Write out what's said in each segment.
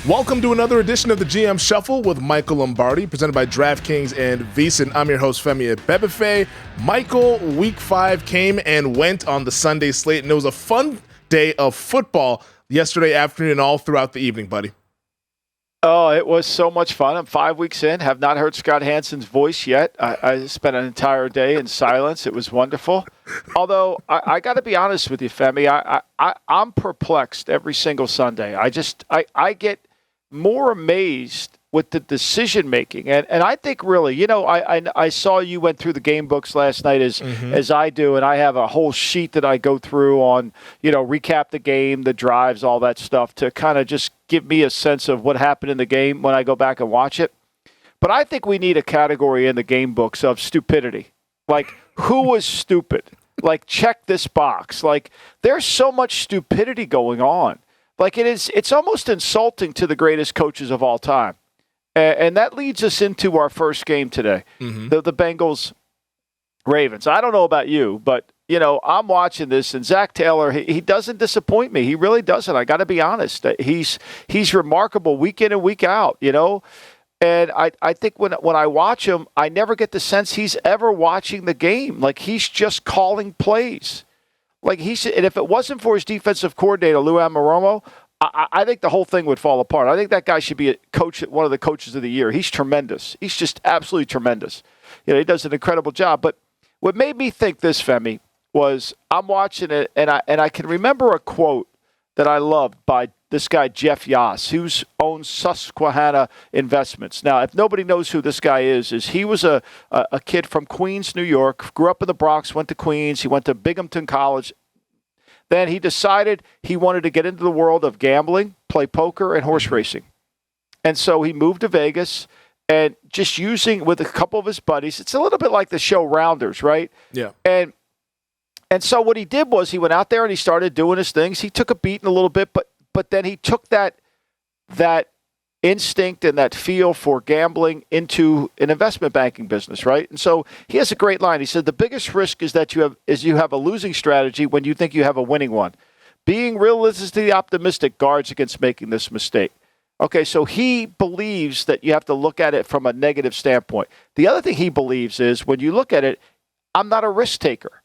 Welcome to another edition of the GM Shuffle with Michael Lombardi, presented by DraftKings and VSiN. I'm your host, Femi Abebefe. Michael, Week 5 came and went on the Sunday slate, and it was a fun day of football yesterday afternoon and all throughout the evening, buddy. Oh, it was so much fun. I'm 5 weeks in, have not heard Scott Hansen's voice yet. I spent an entire day in silence. It was wonderful. Although, I got to be honest with you, Femi, I'm perplexed every single Sunday. I get more amazed with the decision making, and I think really, I saw you went through the game books last night as I do, and I have a whole sheet that I go through on recap the game, the drives, all that stuff to kind of just give me a sense of what happened in the game when I go back and watch it. But I think we need a category in the game books of stupidity, like who was stupid, like check this box, like there's so much stupidity going on. Like it's almost insulting to the greatest coaches of all time. And that leads us into our first game today, the Bengals Ravens. I don't know about you, but, I'm watching this, and Zach Taylor, he doesn't disappoint me. He really doesn't. I got to be honest. He's remarkable week in and week out, And I think when I watch him, I never get the sense he's ever watching the game. Like, he's just calling plays. And if it wasn't for his defensive coordinator, Lou Anarumo, I think the whole thing would fall apart. I think that guy should be one of the coaches of the year. He's tremendous. He's just absolutely tremendous. He does an incredible job. But what made me think this, Femi, was I'm watching it, and I can remember a quote that I loved by this guy, Jeff Yass, who owns Susquehanna Investments. Now, if nobody knows who this guy is he was a kid from Queens, New York, grew up in the Bronx, went to Queens. He went to Binghamton College. Then he decided he wanted to get into the world of gambling, play poker, and horse racing. And so he moved to Vegas and just using with a couple of his buddies. It's a little bit like the show Rounders, right? Yeah. And so what he did was he went out there and he started doing his things. He took a beating a little bit, but then he took that instinct and that feel for gambling into an investment banking business, right? And so he has a great line. He said, the biggest risk is that you have a losing strategy when you think you have a winning one. Being realistically optimistic guards against making this mistake. Okay, so he believes that you have to look at it from a negative standpoint. The other thing he believes is when you look at it, I'm not a risk taker.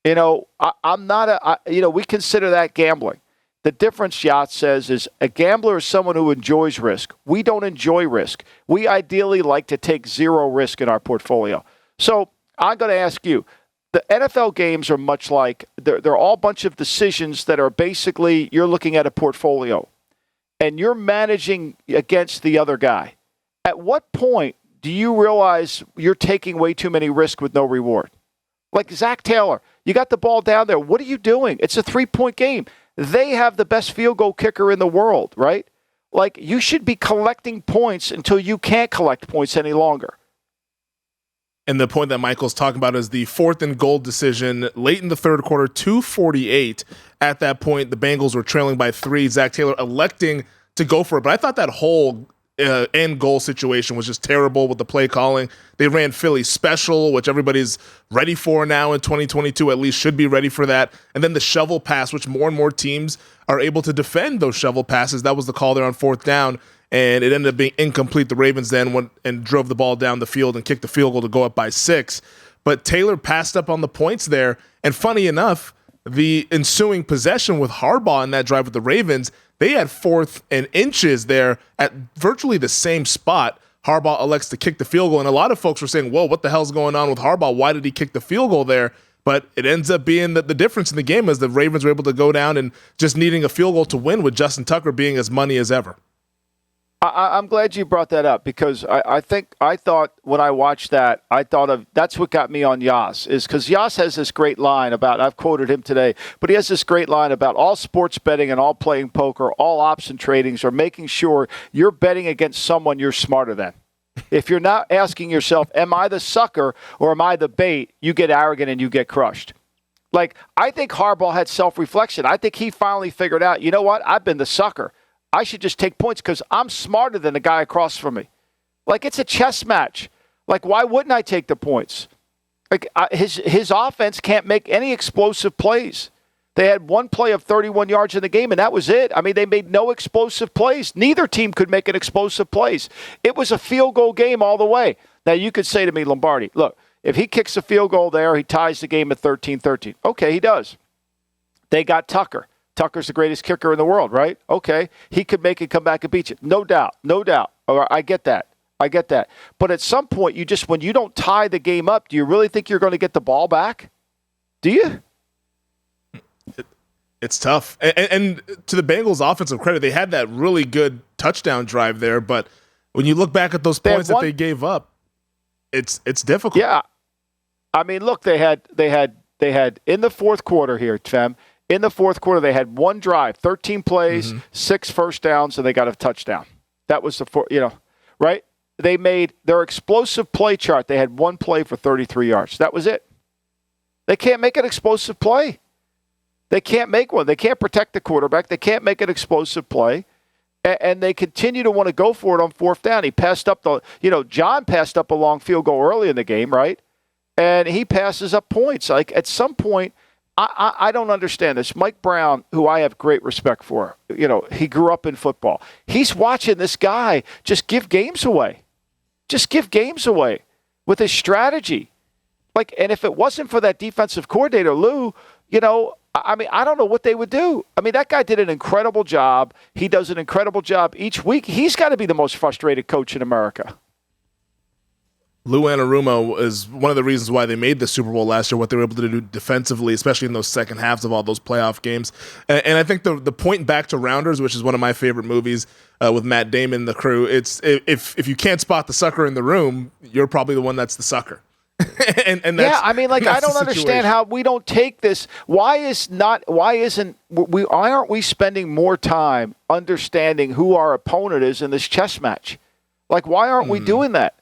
I'm not we consider that gambling. The difference, Yacht says, is a gambler is someone who enjoys risk. We don't enjoy risk. We ideally like to take zero risk in our portfolio. So I'm going to ask you, the NFL games are much like, they're all a bunch of decisions that are basically, you're looking at a portfolio and you're managing against the other guy. At what point do you realize you're taking way too many risks with no reward? Like Zach Taylor, you got the ball down there. What are you doing? It's a 3-point game. They have the best field goal kicker in the world, right? Like, you should be collecting points until you can't collect points any longer. And the point that Michael's talking about is the 4th and goal decision late in the third quarter, 2:48. At that point, the Bengals were trailing by 3. Zach Taylor electing to go for it. But I thought that whole end goal situation was just terrible with the play calling. They ran Philly special, which everybody's ready for now in 2022, at least should be ready for that. And then the shovel pass, which more and more teams are able to defend those shovel passes. That was the call there on 4th down, and it ended up being incomplete. The Ravens then went and drove the ball down the field and kicked the field goal to go up by 6. But Taylor passed up on the points there, and funny enough, the ensuing possession with Harbaugh in that drive with the Ravens, they had 4th and inches there at virtually the same spot. Harbaugh elects to kick the field goal, and a lot of folks were saying, whoa, what the hell's going on with Harbaugh? Why did he kick the field goal there? But it ends up being the difference in the game is the Ravens were able to go down and just needing a field goal to win with Justin Tucker being as money as ever. I'm glad you brought that up because I thought when I watched that, I thought of that's what got me on Yas is because Yas has this great line about, I've quoted him today, but he has this great line about all sports betting and all playing poker, all option tradings are making sure you're betting against someone you're smarter than. If you're not asking yourself, am I the sucker or am I the bait, you get arrogant and you get crushed. Like, I think Harbaugh had self-reflection. I think he finally figured out, you know what, I've been the sucker. I should just take points because I'm smarter than the guy across from me. Like, it's a chess match. Like, why wouldn't I take the points? Like, his offense can't make any explosive plays. They had one play of 31 yards in the game, and that was it. I mean, they made no explosive plays. Neither team could make an explosive plays. It was a field goal game all the way. Now, you could say to me, Lombardi, look, if he kicks a field goal there, he ties the game at 13-13. Okay, he does. They got Tucker. Tucker's the greatest kicker in the world, right? Okay, he could make it come back and beat you. No doubt, no doubt. All right, I get that. But at some point, when you don't tie the game up, do you really think you're going to get the ball back? Do you? It's tough. And to the Bengals' offensive credit, they had that really good touchdown drive there. But when you look back at those points that they gave up, it's difficult. Yeah. I mean, look, they had in the fourth quarter here, Fem. In the fourth quarter, they had one drive, 13 plays, 6 first downs, and they got a touchdown. That was right? They made their explosive play chart. They had one play for 33 yards. That was it. They can't make an explosive play. They can't make one. They can't protect the quarterback. They can't make an explosive play. And they continue to want to go for it on fourth down. He passed up John passed up a long field goal early in the game, right? And he passes up points. Like, at some point, I don't understand this. Mike Brown, who I have great respect for, he grew up in football. He's watching this guy just give games away. Just give games away with his strategy. And if it wasn't for that defensive coordinator, Lou, I mean, I don't know what they would do. I mean, that guy did an incredible job. He does an incredible job each week. He's got to be the most frustrated coach in America. Lou Anarumo is one of the reasons why they made the Super Bowl last year, what they were able to do defensively, especially in those second halves of all those playoff games. And I think the point back to Rounders, which is one of my favorite movies with Matt Damon and the crew, it's if you can't spot the sucker in the room, you're probably the one that's the sucker. and that's, yeah, I mean, I don't understand how we don't take this. Why aren't we spending more time understanding who our opponent is in this chess match? Why aren't we doing that?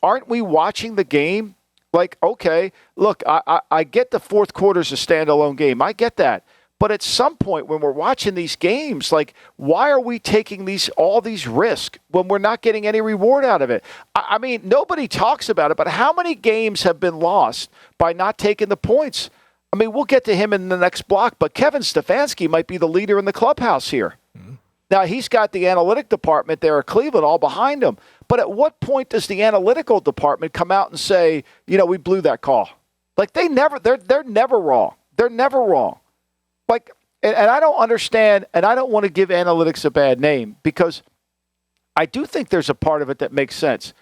Aren't we watching the game? Okay, look, I get the fourth quarter's a standalone game. I get that. But at some point when we're watching these games, why are we taking all these risks when we're not getting any reward out of it? I mean, nobody talks about it, but how many games have been lost by not taking the points? I mean, we'll get to him in the next block, but Kevin Stefanski might be the leader in the clubhouse here. Mm-hmm. Now, he's got the analytic department there at Cleveland all behind him. But at what point does the analytical department come out and say, we blew that call? They're never wrong. They're never wrong. And I don't understand, and I don't want to give analytics a bad name because I do think there's a part of it that makes sense.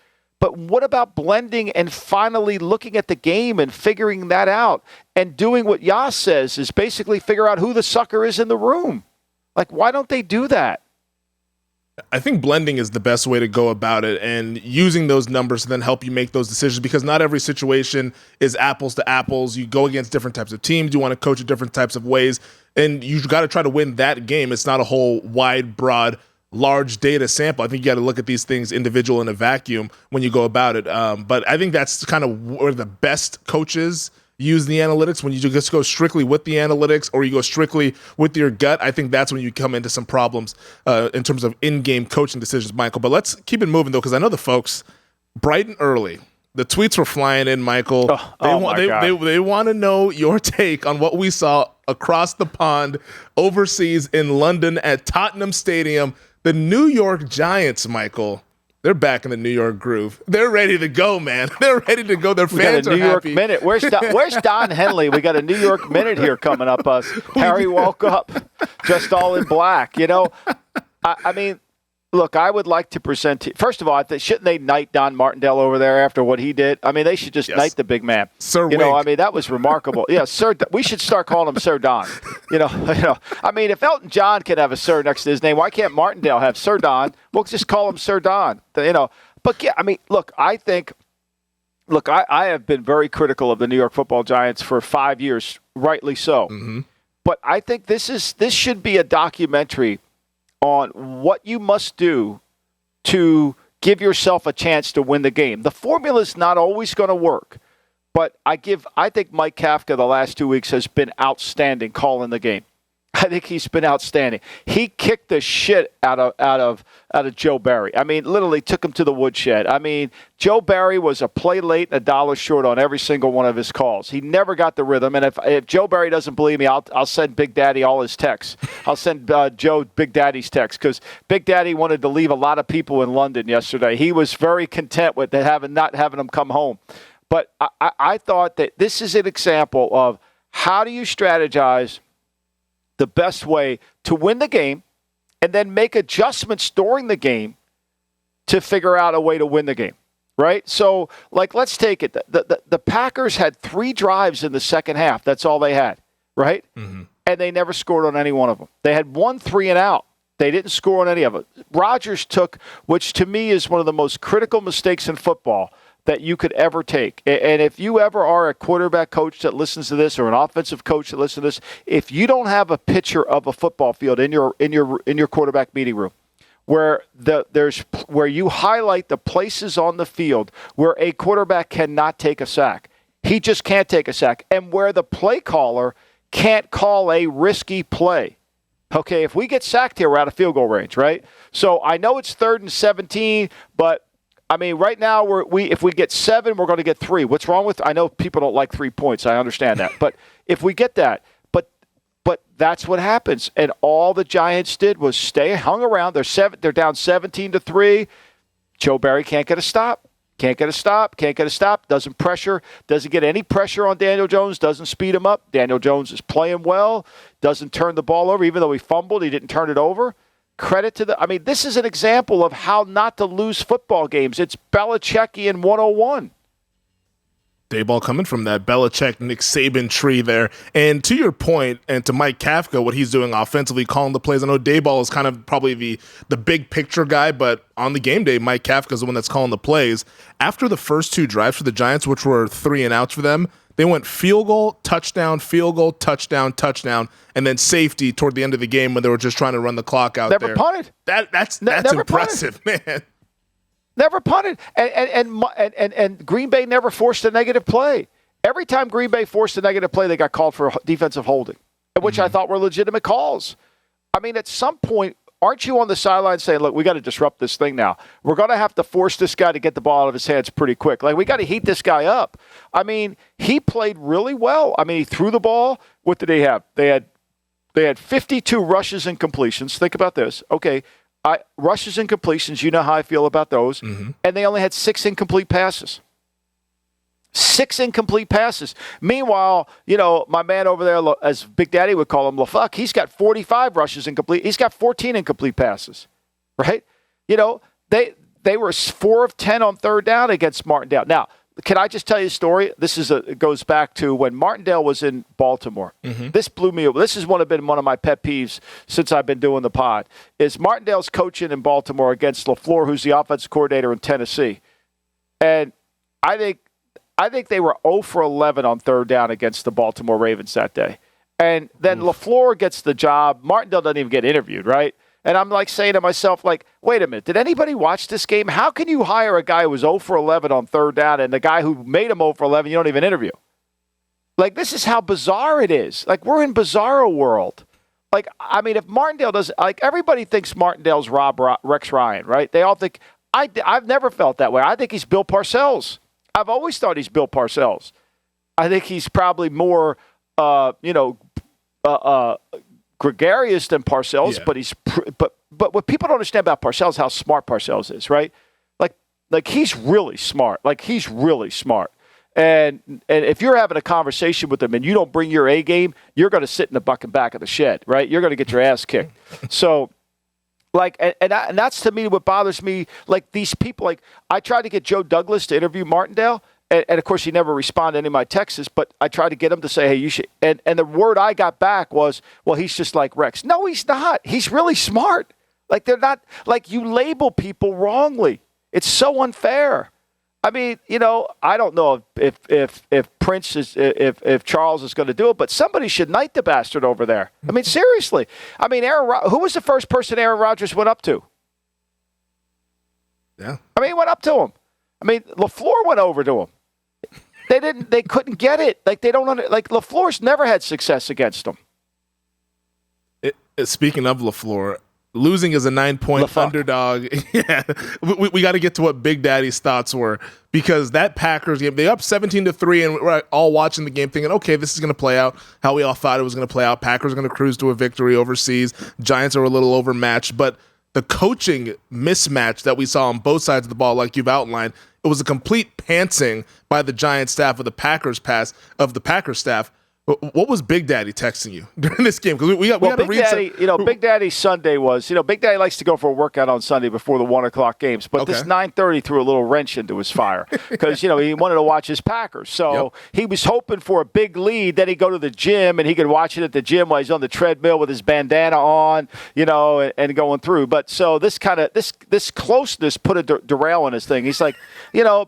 But what about blending and finally looking at the game and figuring that out and doing what Yas says is basically figure out who the sucker is in the room? Why don't they do that? I think blending is the best way to go about it and using those numbers to then help you make those decisions because not every situation is apples to apples. You go against different types of teams. You want to coach in different types of ways, and you've got to try to win that game. It's not a whole wide, broad, large data sample. I think you got to look at these things individual in a vacuum when you go about it. But I think that's kind of where the best coaches use the analytics. When you just go strictly with the analytics or you go strictly with your gut, I think that's when you come into some problems in terms of in-game coaching decisions, Michael. But let's keep it moving, though, because I know the folks, bright and early, the tweets were flying in, Michael. They want to know your take on what we saw across the pond overseas in London at Tottenham Stadium. The New York Giants, Michael, they're back in the New York groove. They're ready to go, man. They're ready to go. Their fans are happy. New York Minute. Where's Don Henley? We got a New York Minute here coming up. Harry woke up just all in black. I mean, look, I would like to present – first of all, shouldn't they knight Don Martindale over there after what he did? I mean, they should just knight the big man. Sir Wink. I mean, that was remarkable. Yeah, Sir. We should start calling him Sir Don. I mean, if Elton John can have a Sir next to his name, why can't Martindale have Sir Don? We'll just call him Sir Don. But yeah, I mean, look, I have been very critical of the New York Football Giants for 5 years, rightly so. Mm-hmm. But I think this should be a documentary on what you must do to give yourself a chance to win the game. The formula is not always going to work, but I think Mike Kafka the last 2 weeks has been outstanding calling the game. I think he's been outstanding. He kicked the shit out of Joe Barry. I mean, literally took him to the woodshed. I mean, Joe Barry was a play late and $1 short on every single one of his calls. He never got the rhythm. And if Joe Barry doesn't believe me, I'll send Big Daddy all his texts. I'll send Joe Big Daddy's text because Big Daddy wanted to leave a lot of people in London yesterday. He was very content with not having them come home. But I thought that this is an example of how do you strategize the best way to win the game and then make adjustments during the game to figure out a way to win the game, right? So, like, let's take it. The Packers had 3 drives in the second half. That's all they had, right? Mm-hmm. And they never scored on any one of them. They had 1 3-and-out. They didn't score on any of it. Rodgers took, which to me is one of the most critical mistakes in football that you could ever take. And if you ever are a quarterback coach that listens to this or an offensive coach that listens to this, if you don't have a picture of a football field in your quarterback meeting room where where you highlight the places on the field where a quarterback cannot take a sack. He just can't take a sack. And where the play caller can't call a risky play. Okay, if we get sacked here, we're out of field goal range, right? So I know it's 3rd and 17, but I mean, right now, if we get 7, we're going to get 3. What's wrong with? I know people don't like 3 points. I understand that, but if we get that, but that's what happens. And all the Giants did was hung around. They're down 17-3. Joe Barry can't get a stop. Can't get a stop. Doesn't get any pressure on Daniel Jones. Doesn't speed him up. Daniel Jones is playing well. Doesn't turn the ball over, even though he fumbled. He didn't turn it over. Credit to this is an example of how not to lose football games. It's Belichickian 101. Dayball coming from that Belichick, Nick Saban tree there. And to your point, and to Mike Kafka, what he's doing offensively, calling the plays. I know Dayball is kind of probably the big picture guy, but on the game day, Mike Kafka is the one that's calling the plays. After the first 2 drives for the Giants, which were 3-and-outs for them, they went field goal, touchdown, touchdown, and then safety toward the end of the game when they were just trying to run the clock out Never there. Punted. That's impressive, punted. Man. Never punted. And Green Bay never forced a negative play. Every time Green Bay forced a negative play, they got called for defensive holding, which I thought were legitimate calls. I mean, at some point, aren't you on the sideline saying, look, we got to disrupt this thing now. We're going to have to force this guy to get the ball out of his hands pretty quick. Like, we got to heat this guy up. I mean, he played really well. I mean, he threw the ball. What did they have? They had 52 rushes and completions. Think about this. Okay, rushes and completions, you know how I feel about those. Mm-hmm. And they only had 6 incomplete passes. 6 incomplete passes. Meanwhile, my man over there, as Big Daddy would call him, LaFuck, he's got 45 rushes incomplete. He's got 14 incomplete passes, right? They were 4 of 10 on 3rd down against Martindale. Now, can I just tell you a story? It goes back to when Martindale was in Baltimore. Mm-hmm. This blew me away. This has been one of my pet peeves since I've been doing the pod. Is Martindale's coaching in Baltimore against LaFleur, who's the offensive coordinator in Tennessee, and I think they were 0 for 11 on 3rd down against the Baltimore Ravens that day. And then LaFleur gets the job. Martindale doesn't even get interviewed, right? And I'm like saying to myself, like, wait a minute, did anybody watch this game? How can you hire a guy who was 0 for 11 on 3rd down and the guy who made him 0 for 11 you don't even interview? Like, this is how bizarre it is. Like, we're in bizarro world. Like, I mean, if Martindale doesn't, like, everybody thinks Martindale's Rex Ryan, right? They all think, I've never felt that way. I think he's Bill Parcells. I've always thought he's Bill Parcells. I think he's probably more, gregarious than Parcells, yeah. But what people don't understand about Parcells is how smart Parcells is, right? Like he's really smart. Like he's really smart. And if you're having a conversation with him and you don't bring your A game, you're going to sit in the back of the shed, right? You're going to get your ass kicked. So, like, and that's to me what bothers me. Like these people, like I tried to get Joe Douglas to interview Martindale. And of course, he never responded to any of my texts, but I tried to get him to say, hey, you should. And the word I got back was, well, he's just like Rex. No, he's not. He's really smart. Like, they're not, like, you label people wrongly. It's so unfair. I mean, I don't know if Prince is, if Charles is going to do it, but somebody should knight the bastard over there. I mean, seriously. I mean, who was the first person Aaron Rodgers went up to? Yeah. I mean, he went up to him. I mean, LaFleur went over to him. They couldn't get it. Like, LaFleur's never had success against them. Speaking of LaFleur, losing as a 9-point underdog. Yeah, we got to get to what Big Daddy's thoughts were, because that Packers game, they up 17-3, and we're all watching the game thinking, okay, this is going to play out how we all thought it was going to play out. Packers are going to cruise to a victory overseas. Giants are a little overmatched, but the coaching mismatch that we saw on both sides of the ball, like you've outlined, it was a complete pantsing by the Giants staff of the Packers staff. What was Big Daddy texting you during this game? Because we got to read Daddy, Big Daddy's Sunday was, Big Daddy likes to go for a workout on Sunday before the 1 o'clock games. But this 9:30 threw a little wrench into his fire because, he wanted to watch his Packers. So he was hoping for a big lead. Then he'd go to the gym and he could watch it at the gym while he's on the treadmill with his bandana on, and going through. But so this closeness put a derail on his thing. He's like,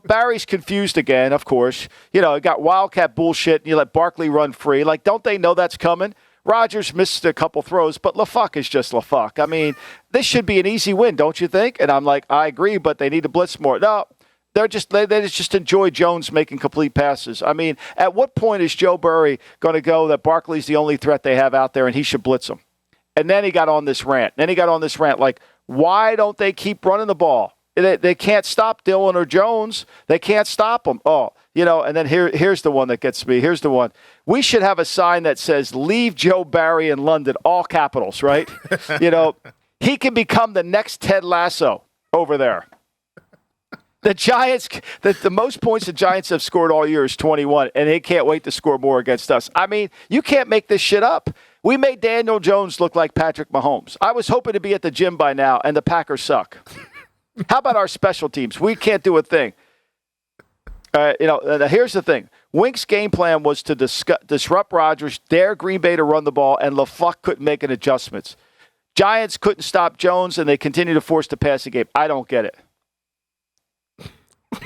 Barry's confused again, of course. Got Wildcat bullshit and you let Barkley run free. Like, don't they know that's coming? Rodgers missed a couple throws, but LaFuck is just LaFuck. I mean, this should be an easy win, don't you think? And I'm like, I agree, but they need to blitz more. No, they just enjoy Jones making complete passes. I mean, at what point is Joe Burry going to go that Barkley's the only threat they have out there and he should blitz them? And then he got on this rant. Like, why don't they keep running the ball? They can't stop Dillon or Jones. They can't stop them. And then here's the one that gets me. Here's the one. We should have a sign that says, leave Joe Barry in London, all capitals, right? He can become the next Ted Lasso over there. The Giants, the most points the Giants have scored all year is 21, and they can't wait to score more against us. I mean, you can't make this shit up. We made Daniel Jones look like Patrick Mahomes. I was hoping to be at the gym by now, and the Packers suck. How about our special teams? We can't do a thing. Here's the thing. Wink's game plan was to disrupt Rodgers, dare Green Bay to run the ball, and LaFuck couldn't make any adjustments. Giants couldn't stop Jones, and they continue to force the passing game. I don't get it.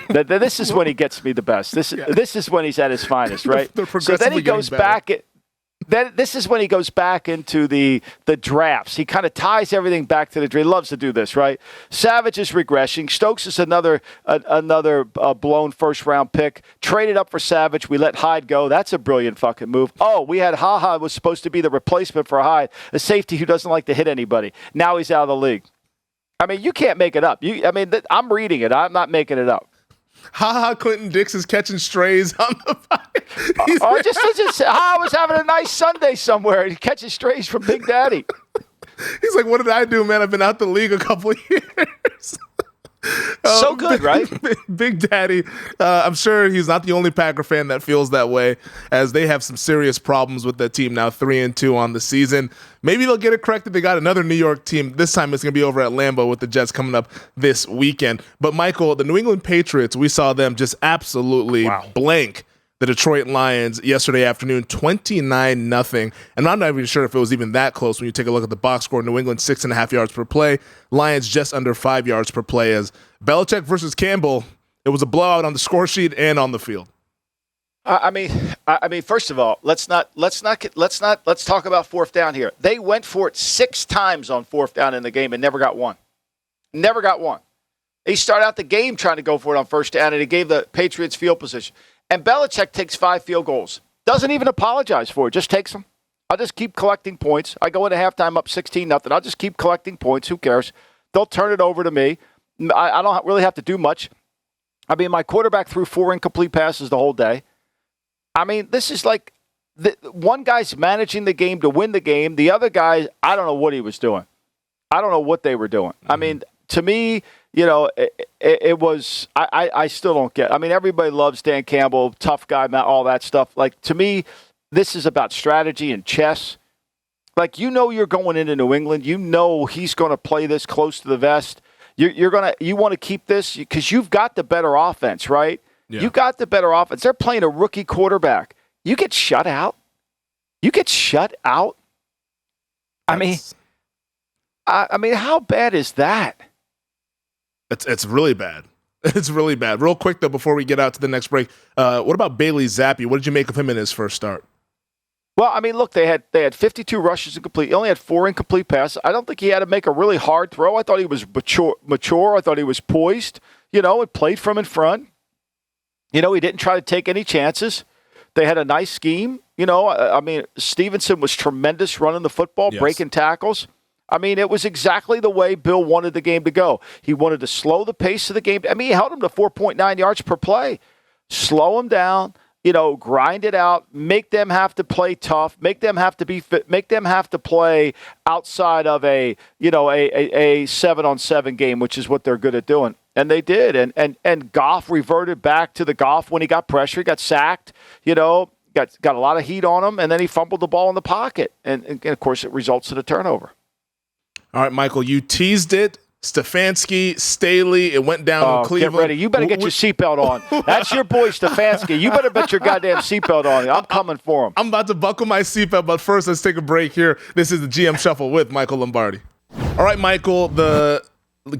This is when he gets me the best. This is when he's at his finest, right? So then he goes back. This is when he goes back into the drafts. He kind of ties everything back to the draft. He loves to do this, right? Savage is regressing. Stokes is another blown first-round pick. Traded up for Savage. We let Hyde go. That's a brilliant fucking move. Oh, we had HaHa was supposed to be the replacement for Hyde, a safety who doesn't like to hit anybody. Now he's out of the league. I mean, you can't make it up. I'm reading it. I'm not making it up. Clinton Dix is catching strays on the I was having a nice Sunday somewhere. He catches strays from Big Daddy. He's like, what did I do, man? I've been out the league a couple of years. So good, right? Big Daddy. I'm sure he's not the only Packer fan that feels that way, as they have some serious problems with that team now, 3-2 on the season. Maybe they'll get it corrected. They got another New York team. This time it's going to be over at Lambeau with the Jets coming up this weekend. But, Michael, the New England Patriots, we saw them just absolutely blank the Detroit Lions yesterday afternoon, 29-0. And I'm not even sure if it was even that close when you take a look at the box score. New England, 6.5 yards per play. Lions just under 5 yards per play. As Belichick versus Campbell, it was a blowout on the score sheet and on the field. I mean, first of all, let's talk about fourth down here. They went for it 6 times on fourth down in the game and never got one. Never got one. He started out the game trying to go for it on first down, and he gave the Patriots field position. And Belichick takes 5 field goals. Doesn't even apologize for it. Just takes them. I'll just keep collecting points. I go into halftime up 16-0. I'll just keep collecting points. Who cares? They'll turn it over to me. I don't really have to do much. I mean, my quarterback threw 4 incomplete passes the whole day. I mean, this is like one guy's managing the game to win the game. The other guy, I don't know what he was doing. I don't know what they were doing. I mean, to me, it was, I still don't get. I mean, everybody loves Dan Campbell, tough guy, all that stuff. Like, to me, this is about strategy and chess. Like, you're going into New England. He's going to play this close to the vest. You want to keep this because you've got the better offense, right? Yeah. You got the better offense. They're playing a rookie quarterback. You get shut out. I mean, how bad is that? It's really bad. It's really bad. Real quick, though, before we get out to the next break, what about Bailey Zappi? What did you make of him in his first start? Well, I mean, look, they had 52 rushes incomplete. He only had 4 incomplete passes. I don't think he had to make a really hard throw. I thought he was mature. I thought he was poised, and played from in front. He didn't try to take any chances. They had a nice scheme. Stevenson was tremendous running the football, Yes. breaking tackles. It was exactly the way Bill wanted the game to go. He wanted to slow the pace of the game. He held him to 4.9 yards per play. Slow him down, grind it out, make them have to play tough, make them have to be fit, make them have to play outside of a 7-on-7 game, which is what they're good at doing. And they did. And Goff reverted back to the Goff when he got pressure. He got sacked, got a lot of heat on him, and then he fumbled the ball in the pocket. And of course, it results in a turnover. All right, Michael, you teased it. Stefanski, Staley, it went down in Cleveland. Get ready. You better get your seatbelt on. That's your boy, Stefanski. You better put your goddamn seatbelt on. I'm coming for him. I'm about to buckle my seatbelt, but first, let's take a break here. This is the GM Shuffle with Michael Lombardi. All right, Michael, the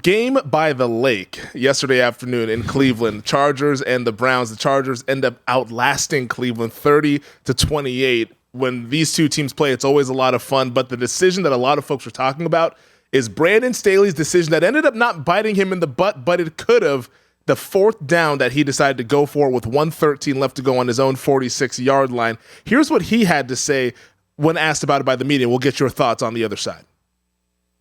game by the lake yesterday afternoon in Cleveland, Chargers and the Browns. The Chargers end up outlasting Cleveland 30-28. When these two teams play, it's always a lot of fun, but the decision that a lot of folks were talking about is Brandon Staley's decision that ended up not biting him in the butt, but it could have. The fourth down that he decided to go for with 1:13 left to go on his own 46-yard line. Here's what he had to say when asked about it by the media. We'll get your thoughts on the other side.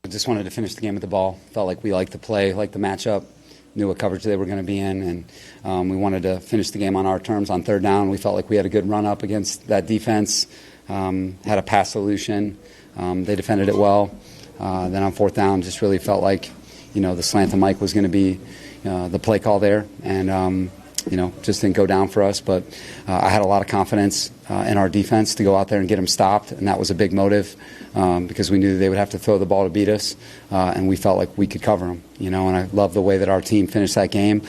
I just wanted to finish the game with the ball. Felt like we liked the play, liked the matchup, knew what coverage they were going to be in, and we wanted to finish the game on our terms on third down. We felt like we had a good run up against that defense, had a pass solution. They defended it well. Then on fourth down, just really felt like, the slant to Mike was going to be the play call there, and just didn't go down for us. But I had a lot of confidence in our defense to go out there and get them stopped, and that was a big motive because we knew they would have to throw the ball to beat us, and we felt like we could cover them. And I love the way that our team finished that game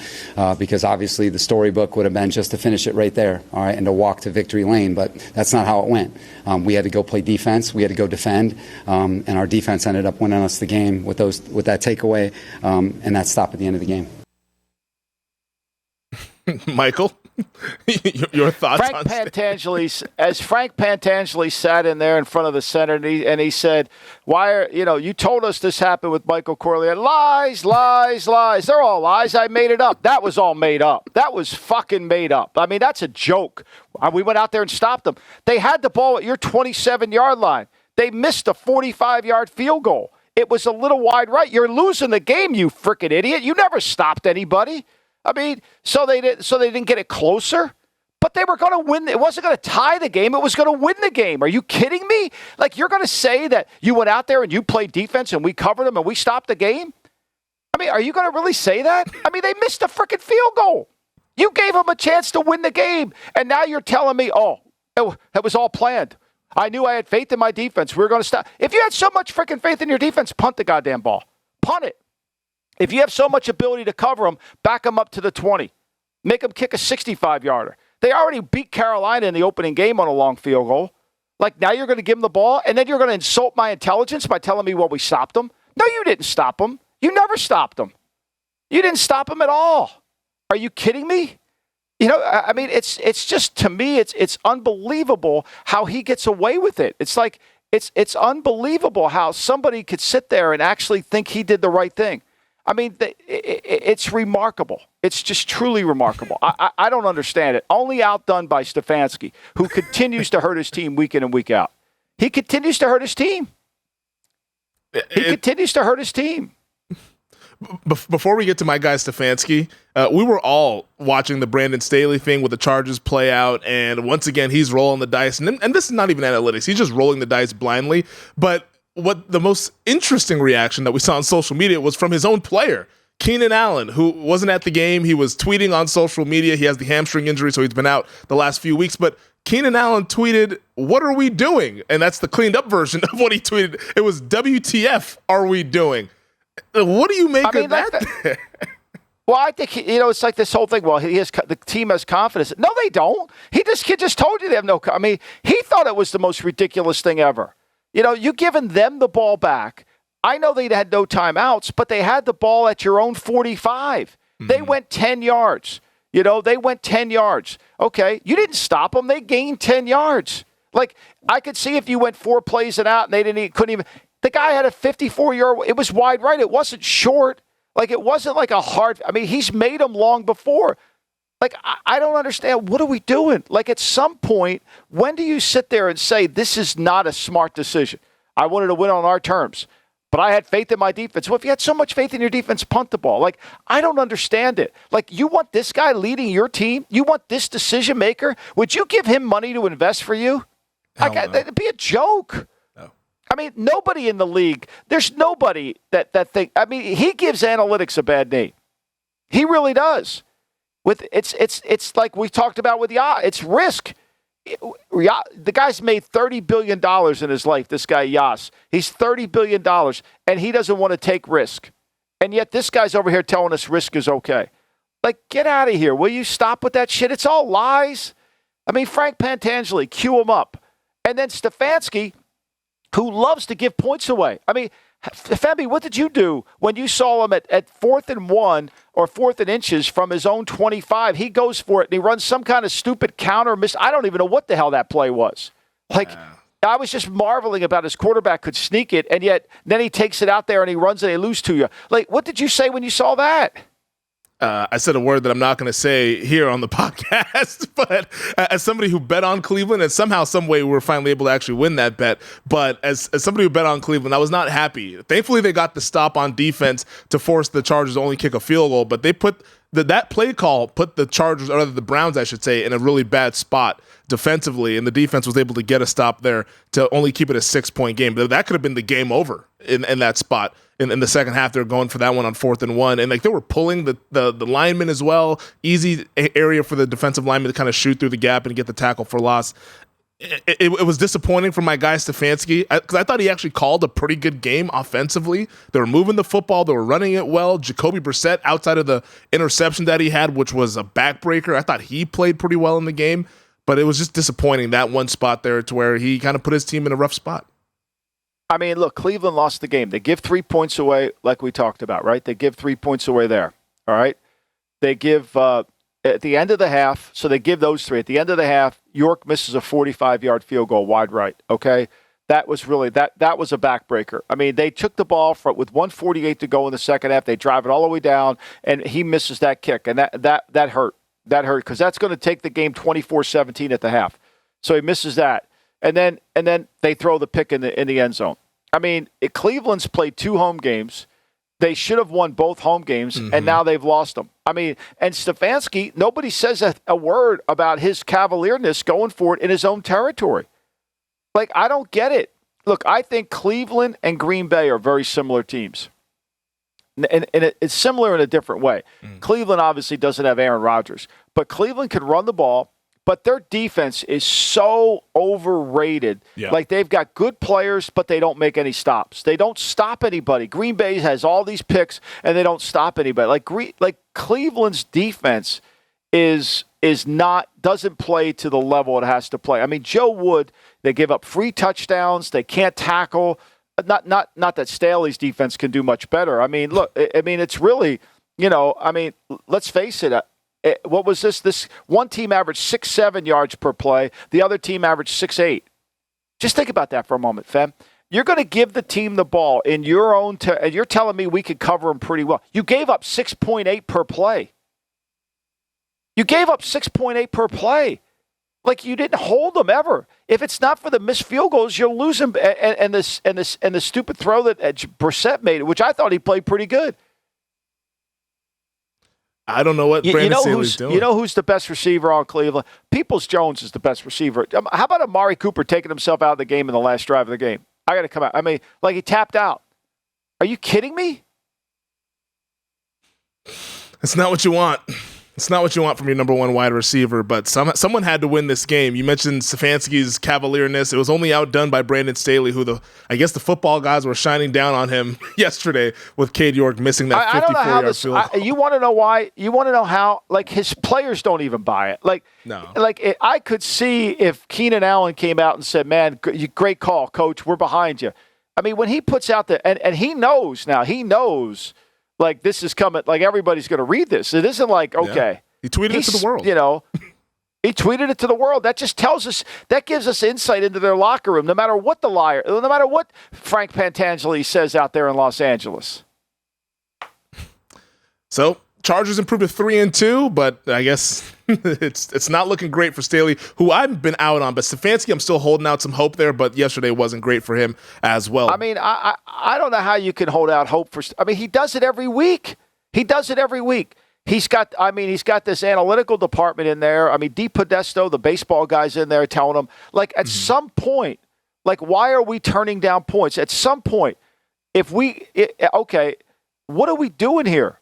because obviously the storybook would have been just to finish it right there, all right, and to walk to victory lane, but that's not how it went. We had to go play defense, we had to go defend, and our defense ended up winning us the game with that takeaway and that stop at the end of the game. Michael, your thoughts Frank Pantangeli sat in there in front of the center and he said, "Why are you told us this happened with Michael Corleone? Lies, lies, lies. They're all lies. I made it up. That was all made up. That was fucking made up. That's a joke. We went out there and stopped them. They had the ball at your 27-yard line. They missed a 45-yard field goal. It was a little wide right. You're losing the game, you freaking idiot. You never stopped anybody." So they didn't get it closer, but they were going to win. It wasn't going to tie the game. It was going to win the game. Are you kidding me? Like, you're going to say that you went out there and you played defense and we covered them and we stopped the game? Are you going to really say that? They missed a freaking field goal. You gave them a chance to win the game, and now you're telling me, it was all planned. I knew I had faith in my defense. We were going to stop. If you had so much freaking faith in your defense, punt the goddamn ball. Punt it. If you have so much ability to cover them, back them up to the 20. Make them kick a 65-yarder. They already beat Carolina in the opening game on a long field goal. Like, now you're going to give them the ball, and then you're going to insult my intelligence by telling me, we stopped them? No, you didn't stop them. You never stopped them. You didn't stop them at all. Are you kidding me? It's just, to me, it's unbelievable how he gets away with it. It's like, it's unbelievable how somebody could sit there and actually think he did the right thing. It's remarkable. It's just truly remarkable. I don't understand it. Only outdone by Stefanski, who continues to hurt his team week in and week out. He continues to hurt his team. Before we get to my guy Stefanski, we were all watching the Brandon Staley thing with the Chargers play out, and once again, he's rolling the dice. And this is not even analytics. He's just rolling the dice blindly. But what the most interesting reaction that we saw on social media was from his own player, Keenan Allen, who wasn't at the game. He was tweeting on social media. He has the hamstring injury, so he's been out the last few weeks. But Keenan Allen tweeted, "What are we doing?" And that's the cleaned up version of what he tweeted. It was, "WTF are we doing?" What do you make of that? Well, I think, it's like this whole thing. Well, the team has confidence. No, they don't. Kid just told you they have no. He thought it was the most ridiculous thing ever. You giving them the ball back. I know they had no timeouts, but they had the ball at your own 45. Mm-hmm. They went 10 yards. They went 10 yards. Okay, you didn't stop them. They gained 10 yards. Like, I could see if you went 4 plays and out and they couldn't even. The guy had a 54-yard. It was wide right. It wasn't short. Like, it wasn't like a hard. He's made them long before. Like, I don't understand. What are we doing? Like, at some point, when do you sit there and say, this is not a smart decision? I wanted to win on our terms, but I had faith in my defense. Well, if you had so much faith in your defense, punt the ball. Like, I don't understand it. Like, you want this guy leading your team? You want this decision maker? Would you give him money to invest for you? Like, it'd be a joke. No. I mean, nobody in the league, there's nobody that think. I mean, he gives analytics a bad name. He really does. It's like we talked about with Yas. It's risk. The guy's made $30 billion in his life, this guy Yas. He's $30 billion, and he doesn't want to take risk. And yet this guy's over here telling us risk is okay. Like, get out of here. Will you stop with that shit? It's all lies. I mean, Frank Pantangeli, cue him up. And then Stefanski, who loves to give points away. I mean, Femi, what did you do when you saw him at 4th and 1 or 4th and inches from his own 25? He goes for it, and he runs some kind of stupid counter miss. I don't even know what the hell that play was. Like, I was just marveling about his quarterback could sneak it, and yet then he takes it out there and he runs and they lose to you. Like, what did you say when you saw that? I said a word that I'm not going to say here on the podcast, but as somebody who bet on Cleveland, and somehow, some way, we were finally able to actually win that bet. But as somebody who bet on Cleveland, I was not happy. Thankfully, they got the stop on defense to force the Chargers to only kick a field goal, but they put that play call put the Chargers, or rather the Browns, I should say, in a really bad spot defensively, and the defense was able to get a stop there to only keep it a 6-point game. But that could have been the game over in that spot. In the second half, they were going for that one on 4th and 1. And like, they were pulling the linemen as well. Easy area for the defensive lineman to kind of shoot through the gap and get the tackle for loss. It was disappointing for my guy Stefanski, because I thought he actually called a pretty good game offensively. They were moving the football. They were running it well. Jacoby Brissett, outside of the interception that he had, which was a backbreaker, I thought he played pretty well in the game. But it was just disappointing, that one spot there, to where he kind of put his team in a rough spot. I mean, look, Cleveland lost the game. They give 3 points away, like we talked about, right? They give 3 points away there, all right? They give, at the end of the half, so they give those 3. At the end of the half, York misses a 45-yard field goal wide right, okay? That was really, that was a backbreaker. I mean, they took the ball with 1:48 to go in the second half. They drive it all the way down, and he misses that kick, and that hurt. That hurt, because that's going to take the game 24-17 at the half. So he misses that. And then they throw the pick in the end zone. I mean, Cleveland's played 2 home games. They should have won both home games, and now they've lost them. I mean, and Stefanski, nobody says a word about his cavalierness going for it in his own territory. Like, I don't get it. Look, I think Cleveland and Green Bay are very similar teams. And it's similar in a different way. Cleveland obviously doesn't have Aaron Rodgers, but Cleveland can run the ball. But their defense is so overrated. Yeah. Like, they've got good players, but they don't make any stops. They don't stop anybody. Green Bay has all these picks, and they don't stop anybody. Like Cleveland's defense doesn't play to the level it has to play. I mean, Joe Wood, they give up free touchdowns. They can't tackle. Not that Staley's defense can do much better. I mean, look, it's really, let's face it. What was this? This one team averaged 6-7 yards per play. The other team averaged 6-8. Just think about that for a moment, Fem. You're going to give the team the ball in your own and you're telling me we could cover them pretty well. You gave up 6.8 per play. You gave up 6.8 per play. Like, you didn't hold them ever. If it's not for the missed field goals, you'll lose them. And the stupid throw that Brissett made, which I thought he played pretty good. I don't know what Brandon Staley's doing. You know who's the best receiver on Cleveland? Peoples-Jones is the best receiver. How about Amari Cooper taking himself out of the game in the last drive of the game? I got to come out. I mean, like, he tapped out. Are you kidding me? It's not what you want. It's not what you want from your number one wide receiver, but someone had to win this game. You mentioned Stefanski's cavalierness. It was only outdone by Brandon Staley, who I guess the football guys were shining down on him yesterday with Cade York missing that 54-yard field goal. You want to know why? You want to know how? Like, his players don't even buy it. Like, no. Like, I could see if Keenan Allen came out and said, "Man, great call, coach. We're behind you." I mean, when he puts out and he knows now, like, this is coming, like, everybody's going to read this. It isn't like, okay. Yeah. He tweeted it to the world. He tweeted it to the world. That just tells us, that gives us insight into their locker room, no matter what no matter what Frank Pantangeli says out there in Los Angeles. So, Chargers improved to 3-2, but I guess it's not looking great for Staley, who I've been out on. But Stefanski, I'm still holding out some hope there, but yesterday wasn't great for him as well. I mean, I don't know how you can hold out hope for. I mean, he does it every week. He's got this analytical department in there. I mean, Dee Podesto, the baseball guy's in there telling him, like, at some point, like, why are we turning down points? At some point, what are we doing here?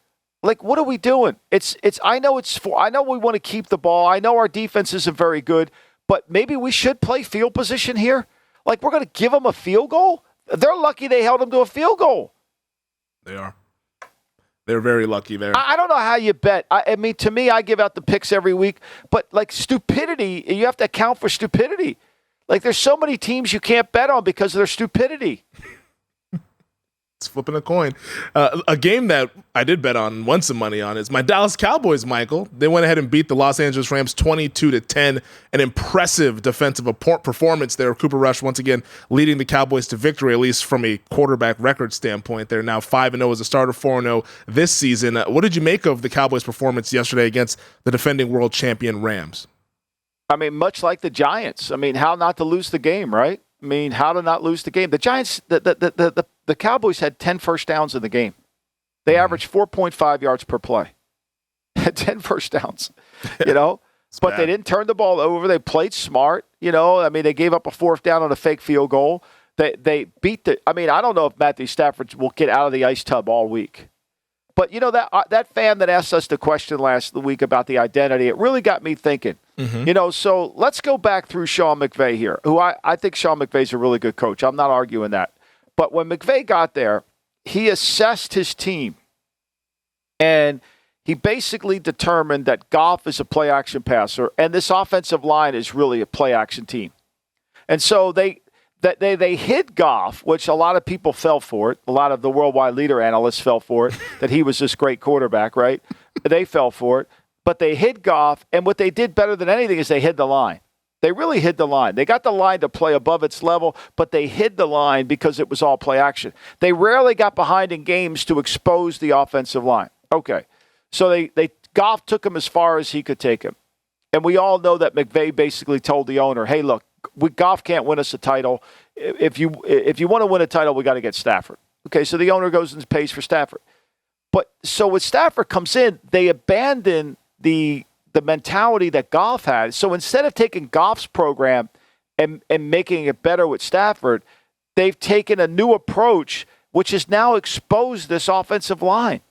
Like, what are we doing? I know we want to keep the ball. I know our defense isn't very good, but maybe we should play field position here. Like, we're going to give them a field goal? They're lucky they held them to a field goal. They are. They're very lucky there. I don't know how you bet. I mean, to me, I give out the picks every week, but like stupidity, you have to account for stupidity. Like, there's so many teams you can't bet on because of their stupidity. It's flipping a coin. A game that I did bet on and won some money on is my Dallas Cowboys, Michael. They went ahead and beat the Los Angeles Rams 22-10. An impressive defensive performance there. Cooper Rush once again leading the Cowboys to victory, at least from a quarterback record standpoint. They're now 5-0 as a starter, 4-0 this season. What did you make of the Cowboys' performance yesterday against the defending world champion Rams? I mean, much like the Giants. I mean, how not to lose the game, right? I mean, how to not lose the game. The Giants, the Cowboys had 10 first downs in the game. They averaged 4.5 yards per play. 10 first downs, you know? But bad. They didn't turn the ball over. They played smart, you know? I mean, they gave up a fourth down on a fake field goal. They beat I mean, I don't know if Matthew Stafford will get out of the ice tub all week. But, you know, that fan that asked us the question last week about the identity, it really got me thinking. Mm-hmm. You know, so let's go back through Sean McVay here, who I think Sean McVay's a really good coach. I'm not arguing that. But when McVay got there, he assessed his team, and he basically determined that Goff is a play-action passer, and this offensive line is really a play-action team. And so they hid Goff, which a lot of people fell for it. A lot of the worldwide leader analysts fell for it, that he was this great quarterback, right? They fell for it. But they hid Goff, and what they did better than anything is they hid the line. They really hid the line. They got the line to play above its level, but they hid the line because it was all play action. They rarely got behind in games to expose the offensive line. Okay, so Goff took him as far as he could take him. And we all know that McVay basically told the owner, hey, look, Goff can't win us a title. If you want to win a title, we got to get Stafford. Okay, so the owner goes and pays for Stafford. But so when Stafford comes in, they abandon the mentality that Goff had. So instead of taking Goff's program and making it better with Stafford, they've taken a new approach, which has now exposed this offensive line.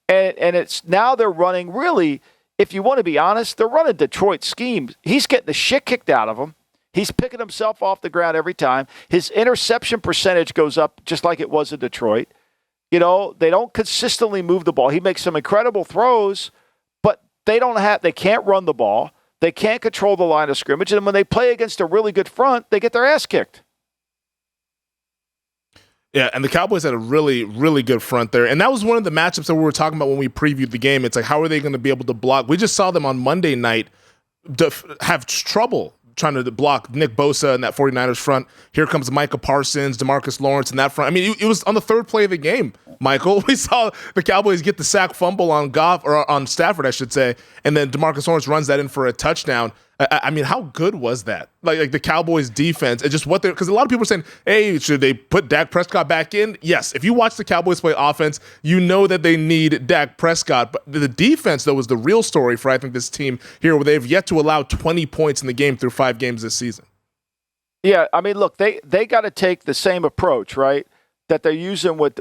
And it's now they're running really, if you want to be honest, they're running Detroit schemes. He's getting the shit kicked out of him. He's picking himself off the ground every time. His interception percentage goes up just like it was in Detroit. You know, they don't consistently move the ball. He makes some incredible throws, but they can't run the ball. They can't control the line of scrimmage. And when they play against a really good front, they get their ass kicked. Yeah, and the Cowboys had a really, really good front there. And that was one of the matchups that we were talking about when we previewed the game. It's like, how are they going to be able to block? We just saw them on Monday night have trouble trying to block Nick Bosa in that 49ers front. Here comes Micah Parsons, DeMarcus Lawrence in that front. I mean, it was on the third play of the game, Michael. We saw the Cowboys get the sack fumble on Goff, or on Stafford, I should say, and then DeMarcus Lawrence runs that in for a touchdown. I mean, how good was that? Like the Cowboys defense, and just what they're, because a lot of people are saying, hey, should they put Dak Prescott back in? Yes. If you watch the Cowboys play offense, you know that they need Dak Prescott. But the defense, though, was the real story for, I think, this team here, where they've yet to allow 20 points in the game through 5 games this season. Yeah, I mean, look, they got to take the same approach, right, that they're using with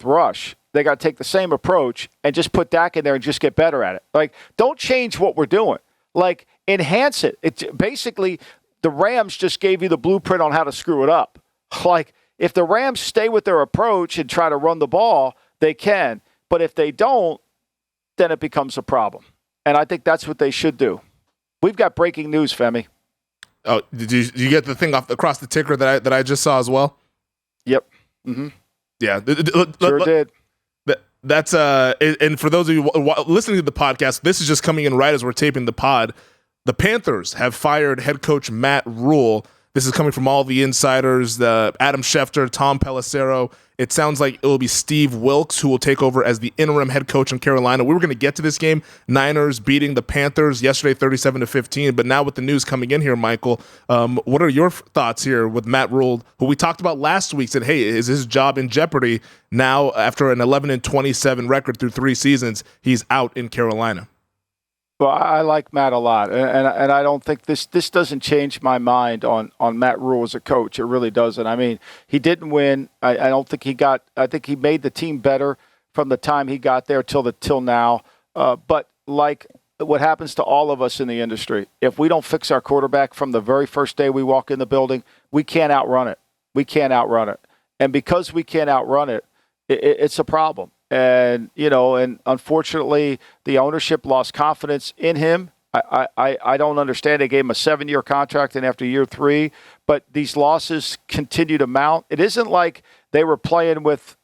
Rush. They got to take the same approach and just put Dak in there and just get better at it. Like, don't change what we're doing. Like, enhance it. It's basically, the Rams just gave you the blueprint on how to screw it up. Like, if the Rams stay with their approach and try to run the ball, they can. But if they don't, then it becomes a problem. And I think that's what they should do. We've got breaking news, Femi. Oh, did you get the thing across the ticker that I just saw as well? Yep. Mm-hmm. Yeah. Sure did. That's and for those of you listening to the podcast, this is just coming in right as we're taping the pod. The Panthers have fired head coach Matt Rhule. This is coming from all the insiders, Adam Schefter, Tom Pelissero, It sounds like it will be Steve Wilkes who will take over as the interim head coach in Carolina. We were going to get to this game, Niners beating the Panthers yesterday 37-15, but now with the news coming in here, Michael, what are your thoughts here with Matt Rhule, who we talked about last week, said, hey, is his job in jeopardy now after an 11-27 record through 3 seasons? He's out in Carolina. Well, I like Matt a lot, and I don't think this doesn't change my mind on Matt Rhule as a coach. It really doesn't. I mean, he didn't win. I don't think he got. I think he made the team better from the time he got there till now. But like what happens to all of us in the industry, if we don't fix our quarterback from the very first day we walk in the building, we can't outrun it. We can't outrun it, and because we can't outrun it, it's a problem. And, and unfortunately, the ownership lost confidence in him. I don't understand. They gave him a 7-year contract, and after year 3, but these losses continue to mount. It isn't like they were playing with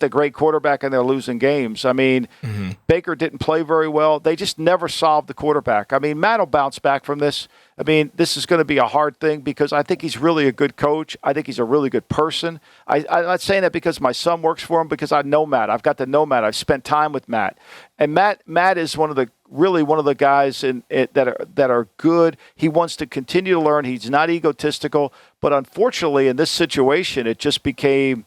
a great quarterback and they're losing games. I mean, Baker didn't play very well. They just never solved the quarterback. I mean, Matt will bounce back from this. I mean, this is going to be a hard thing because I think he's really a good coach. I think he's a really good person. I'm not saying that because my son works for him, because I know Matt. I've got to know Matt. I've spent time with Matt. And Matt is one of the guys that are good. He wants to continue to learn. He's not egotistical. But unfortunately, in this situation, it just became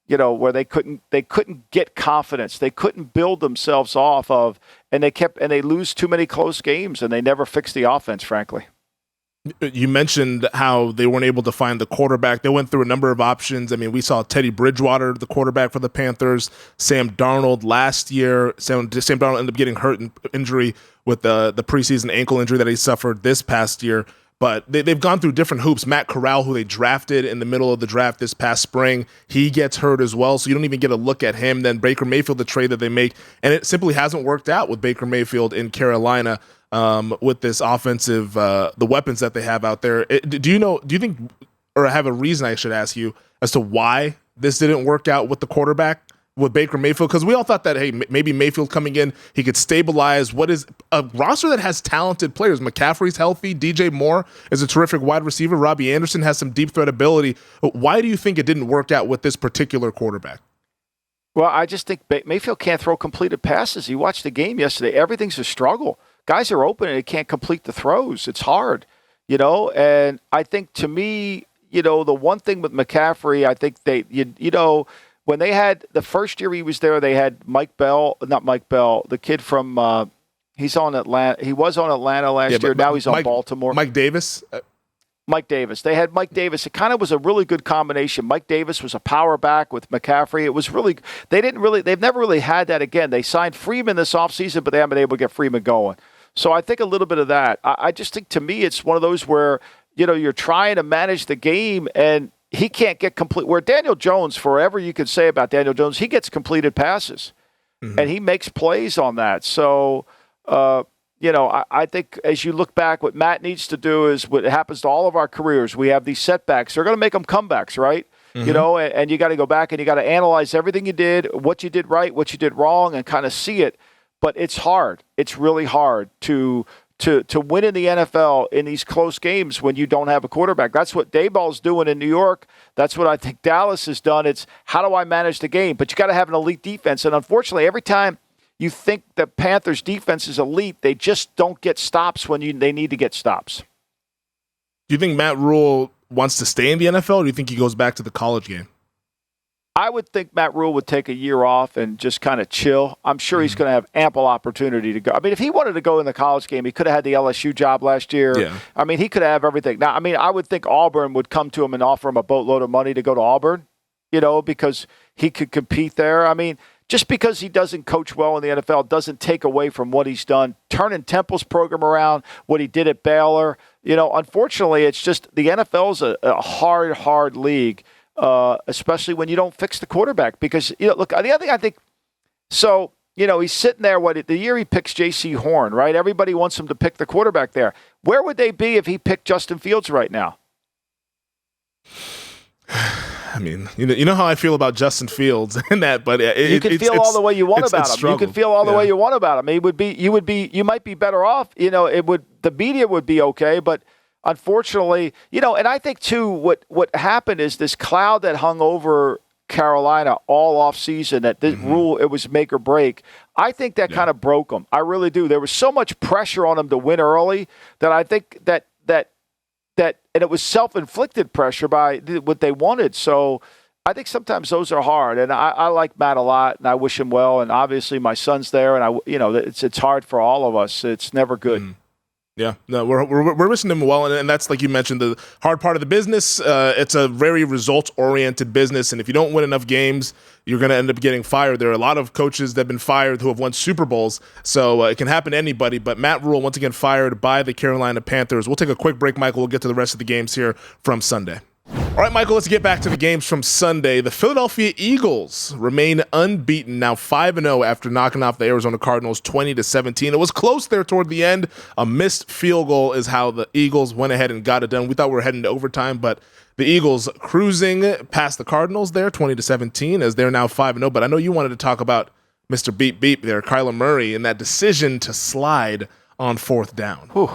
where they couldn't get confidence. They couldn't build themselves off of, and they lose too many close games, and they never fix the offense, frankly. You mentioned how they weren't able to find the quarterback. They went through a number of options. I mean, we saw Teddy Bridgewater, the quarterback for the Panthers, Sam Darnold last year. Sam Darnold ended up getting hurt in injury with the preseason ankle injury that he suffered this past year. But they've gone through different hoops. Matt Corral, who they drafted in the middle of the draft this past spring, he gets hurt as well, so you don't even get a look at him. Then Baker Mayfield, the trade that they make, and it simply hasn't worked out with Baker Mayfield in Carolina with this offensive, the weapons that they have out there. Do you think, or I have a reason I should ask you, as to why this didn't work out with the quarterback, with Baker Mayfield? Because we all thought that, hey, maybe Mayfield coming in, he could stabilize what is a roster that has talented players. McCaffrey's healthy. DJ Moore is a terrific wide receiver. Robbie Anderson has some deep threat ability. Why do you think it didn't work out with this particular quarterback? Well, I just think Mayfield can't throw completed passes. You watched the game yesterday. Everything's a struggle. Guys are open and they can't complete the throws. It's hard, and I think, to me, the one thing with McCaffrey, I think when they had the first year he was there, they had the kid from he's on Atlanta. He was on Atlanta last year. Now he's on Baltimore. Mike Davis. Mike Davis. They had Mike Davis. It kind of was a really good combination. Mike Davis was a power back with McCaffrey. It was really they've never really had that again. They signed Freeman this offseason, but they haven't been able to get Freeman going. So I think a little bit of that. I just think, to me, it's one of those where, you're trying to manage the game and he can't get complete. Where Daniel Jones, forever you could say about Daniel Jones, he gets completed passes and he makes plays on that. So, I think as you look back, what Matt needs to do is what happens to all of our careers. We have these setbacks. They're going to make them comebacks, right? And you got to go back and you got to analyze everything you did, what you did right, what you did wrong, and kind of see it. But it's hard. It's really hard to win in the NFL in these close games when you don't have a quarterback. That's what Daboll's doing in New York. That's what I think Dallas has done. It's how do I manage the game? But you got to have an elite defense. And unfortunately, every time you think the Panthers' defense is elite, they just don't get stops when they need to get stops. Do you think Matt Rhule wants to stay in the NFL, or do you think he goes back to the college game? I would think Matt Rhule would take a year off and just kind of chill. I'm sure he's going to have ample opportunity to go. I mean, if he wanted to go in the college game, he could have had the LSU job last year. Yeah. I mean, he could have everything. Now, I mean, I would think Auburn would come to him and offer him a boatload of money to go to Auburn, because he could compete there. I mean, just because he doesn't coach well in the NFL doesn't take away from what he's done, turning Temple's program around, what he did at Baylor. Unfortunately, it's just the NFL is a hard league. Especially when you don't fix the quarterback. Because, look, the other thing I think, so, he's sitting there, the year he picks J.C. Horn, right? Everybody wants him to pick the quarterback there. Where would they be if he picked Justin Fields right now? I mean, you know how I feel about Justin Fields and that, but you can feel all the way you want about him. You can feel all the way you want about him. You might be better off. The media would be okay, but unfortunately, and I think too, what happened is this cloud that hung over Carolina all off season that this Rhule, it was make or break. I think that kind of broke them. I really do. There was so much pressure on them to win early that I think that and it was self-inflicted pressure by what they wanted. So I think sometimes those are hard. And I like Matt a lot, and I wish him well. And obviously my son's there, and it's hard for all of us. It's never good. Yeah, no, we're wishing him well, and that's, like you mentioned, the hard part of the business. It's a very results-oriented business, and if you don't win enough games, you're going to end up getting fired. There are a lot of coaches that have been fired who have won Super Bowls, so it can happen to anybody. But Matt Rhule, once again, fired by the Carolina Panthers. We'll take a quick break, Michael. We'll get to the rest of the games here from Sunday. All right, Michael, let's get back to the games from Sunday. The Philadelphia Eagles remain unbeaten, now 5-0 after knocking off the Arizona Cardinals 20-17. It was close there toward the end. A missed field goal is how the Eagles went ahead and got it done. We thought we were heading to overtime, but the Eagles cruising past the Cardinals there 20-17 as they're now 5-0. But I know you wanted to talk about Mr. Beep Beep there, Kyler Murray, and that decision to slide on fourth down. Whew.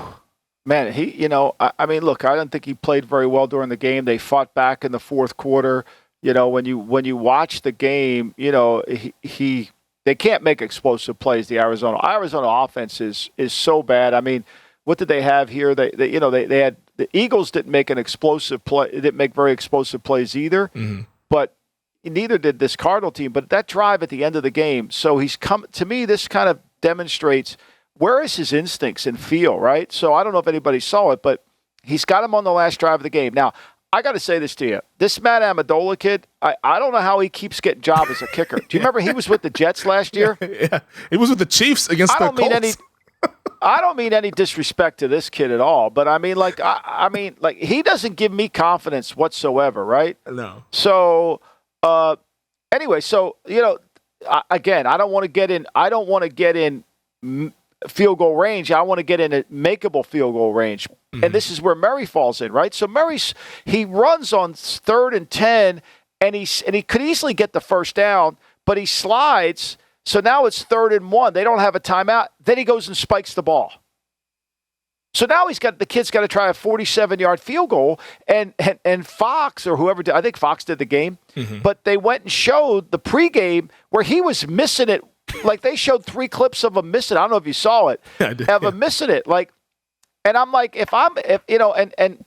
Man, I mean, look, I don't think he played very well during the game. They fought back in the fourth quarter. When you watch the game, they can't make explosive plays. The Arizona offense is so bad. I mean, what did they have here? They had the Eagles didn't make an explosive play. Didn't make very explosive plays either. Mm-hmm. But neither did this Cardinal team. But that drive at the end of the game. So he's come to me. This kind of demonstrates. Where is his instincts and feel, right? So I don't know if anybody saw it, but he's got him on the last drive of the game. Now, I got to say this to you. This Matt Amendola kid, I don't know how he keeps getting job as a kicker. Do you remember he was with the Jets last year? Yeah. He was with the Chiefs against the Colts. I don't mean any disrespect to this kid at all, but I mean, like he doesn't give me confidence whatsoever, right? No. So, anyway, again, I don't want to get in field goal range. I want to get in a makeable field goal range. Mm-hmm. And this is where Murray falls in, right? So he runs on 3rd and 10 and he could easily get the first down, but he slides. So now it's 3rd and 1. They don't have a timeout. Then he goes and spikes the ball. So now the kid's got to try a 47-yard field goal, and Fox or whoever did, I think Fox did the game, but they went and showed the pregame where he was missing it. Like they showed 3 clips of him missing. I don't know if you saw it. Yeah, I did, of him missing it. Like, and I'm like, and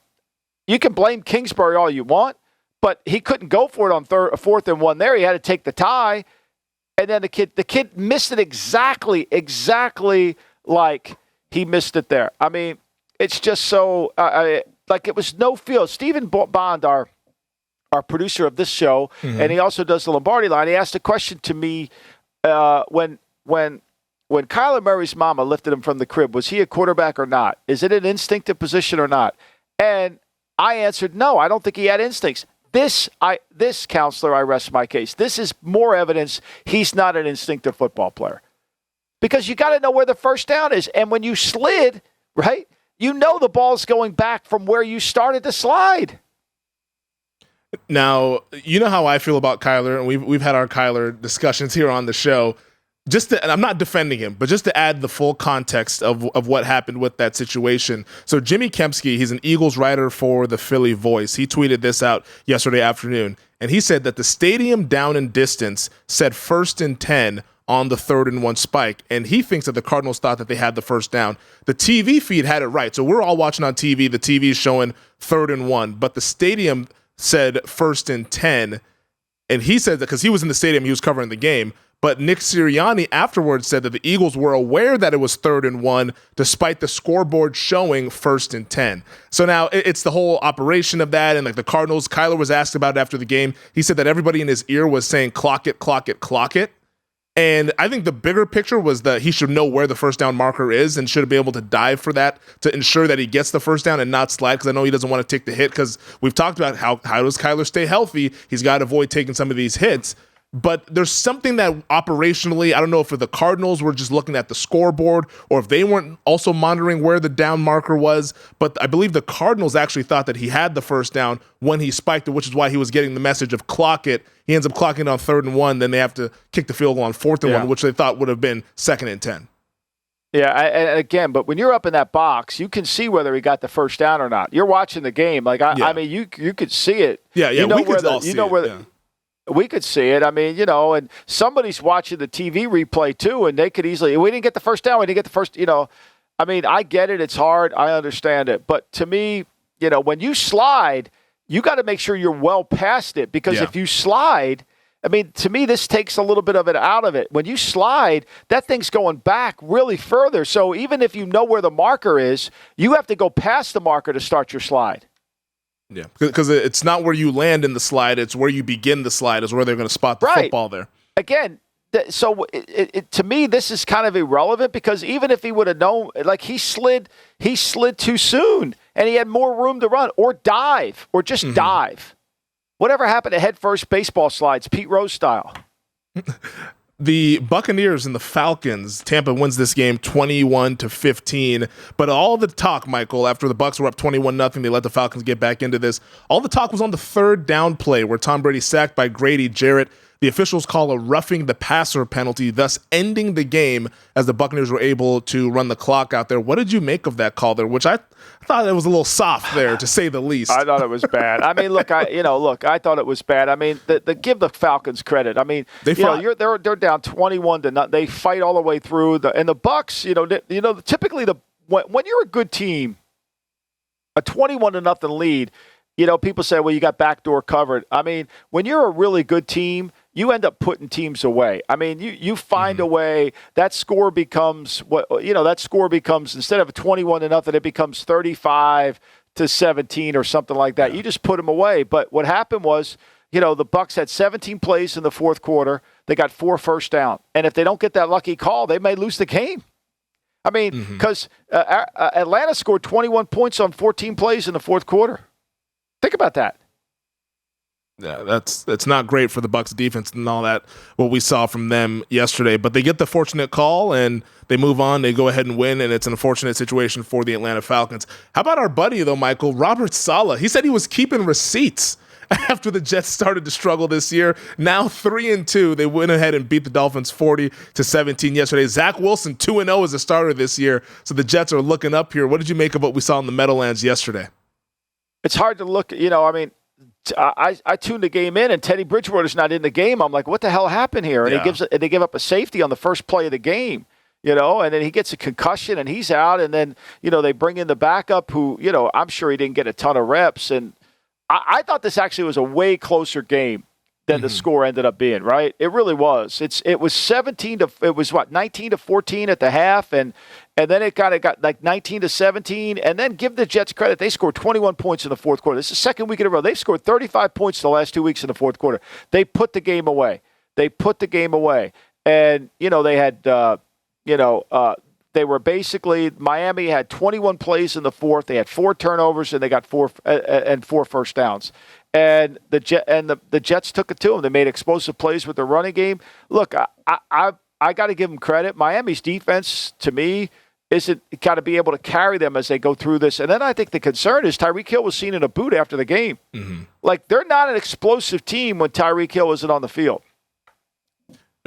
you can blame Kingsbury all you want, but he couldn't go for it on 4th and 1 there. He had to take the tie, and then the kid missed it exactly like he missed it there. I mean, it's just so like it was no feel. Stephen Bond, our producer of this show, and he also does the Lombardi line. He asked a question to me. When Kyler Murray's mama lifted him from the crib, was he a quarterback or not? Is it an instinctive position or not? And I answered, no, I don't think he had instincts. This counselor, I rest my case. This is more evidence he's not an instinctive football player. Because you got to know where the first down is. And when you slid, right, you know the ball's going back from where you started to slide. Now, you know how I feel about Kyler, and we've had our Kyler discussions here on the show. And I'm not defending him, but just to add the full context of what happened with that situation. So Jimmy Kempski, he's an Eagles writer for the Philly Voice. He tweeted this out yesterday afternoon, and he said that the stadium down and distance said 1st and 10 on the 3rd and 1 spike, and he thinks that the Cardinals thought that they had the first down. The TV feed had it right, so we're all watching on TV. The TV is showing 3rd and 1, but the stadium said 1st and 10, and he said that because he was in the stadium, he was covering the game. But Nick Sirianni afterwards said that the Eagles were aware that it was 3rd and 1, despite the scoreboard showing 1st and 10. So now it's the whole operation of that, and like the Cardinals, Kyler was asked about it after the game. He said that everybody in his ear was saying, clock it, clock it, clock it. And I think the bigger picture was that he should know where the first down marker is and should be able to dive for that to ensure that he gets the first down and not slide, because I know he doesn't want to take the hit, because we've talked about how does Kyler stay healthy. He's got to avoid taking some of these hits. But there's something that operationally, I don't know if the Cardinals were just looking at the scoreboard or if they weren't also monitoring where the down marker was. But I believe the Cardinals actually thought that he had the first down when he spiked it, which is why he was getting the message of clock it. He ends up clocking it on 3rd and 1. Then they have to kick the field goal on 4th and 1, which they thought would have been 2nd and 10. Yeah, and again, but when you're up in that box, you can see whether he got the first down or not. You're watching the game. Like, I mean, you could see it. Yeah, you know we where could all see it. We could see it. I mean, and somebody's watching the TV replay too, and they could easily, we didn't get the first down. We didn't get the first, I mean, I get it. It's hard. I understand it. But to me, when you slide, you got to make sure you're well past it, because if you slide, I mean, to me, this takes a little bit of it out of it. When you slide, that thing's going back really further. So even if you know where the marker is, you have to go past the marker to start your slide. Yeah, because it's not where you land in the slide. It's where you begin the slide is where they're going to spot the football there. Again, so to me, this is kind of irrelevant, because even if he would have known, like he slid too soon and he had more room to run or dive or just dive. Whatever happened to head first baseball slides, Pete Rose style? The Buccaneers and the Falcons, Tampa wins this game 21-15. But all the talk, Michael, after the Bucs were up 21-0, they let the Falcons get back into this. All the talk was on the third down play where Tom Brady sacked by Grady Jarrett. The officials call a roughing the passer penalty, thus ending the game as the Buccaneers were able to run the clock out there. What did you make of that call there? Which I thought it was a little soft there, to say the least. I thought it was bad. I mean, look, I thought it was bad. I mean, give the Falcons credit. I mean, they're down 21-0. They fight all the way through. And the Bucs, typically when you're a good team, a 21-0 lead. People say, well, you got backdoor covered. I mean, when you're a really good team, you end up putting teams away. I mean, you find a way. That score becomes instead of 21-0, it becomes 35-17 or something like that. You just put them away. But what happened was, the Bucs had 17 plays in the fourth quarter. They got 4 first down. And if they don't get that lucky call, they may lose the game. I mean, because Atlanta scored 21 points on 14 plays in the fourth quarter. Think about that. Yeah, that's not great for the Bucs defense and all that, what we saw from them yesterday. But they get the fortunate call and they move on. They go ahead and win, and it's an unfortunate situation for the Atlanta Falcons. How about our buddy, though, Michael, Robert Saleh? He said he was keeping receipts after the Jets started to struggle this year. Now 3-2. They went ahead and beat the Dolphins 40-17 yesterday. Zach Wilson 2-0 as a starter this year, so the Jets are looking up here. What did you make of what we saw in the Meadowlands yesterday? It's hard to look, I mean, I tuned the game in, and Teddy Bridgewater's not in the game. I'm like, what the hell happened here? And they give up a safety on the first play of the game, and then he gets a concussion and he's out. And then, they bring in the backup who, I'm sure he didn't get a ton of reps. And I thought this actually was a way closer game than the score ended up being, right? It really was. It was 19-14 at the half, and then it got like 19-17, and then give the Jets credit. They scored 21 points in the fourth quarter. This is the second week in a row. They've scored 35 points the last 2 weeks in the fourth quarter. They put the game away. And, they had, they were basically, Miami had 21 plays in the fourth. They had 4 turnovers, and they got 4 first downs. And the Jets took it to them. They made explosive plays with their running game. Look, I got to give them credit. Miami's defense, to me, isn't got to be able to carry them as they go through this. And then I think the concern is Tyreek Hill was seen in a boot after the game. Like, they're not an explosive team when Tyreek Hill isn't on the field.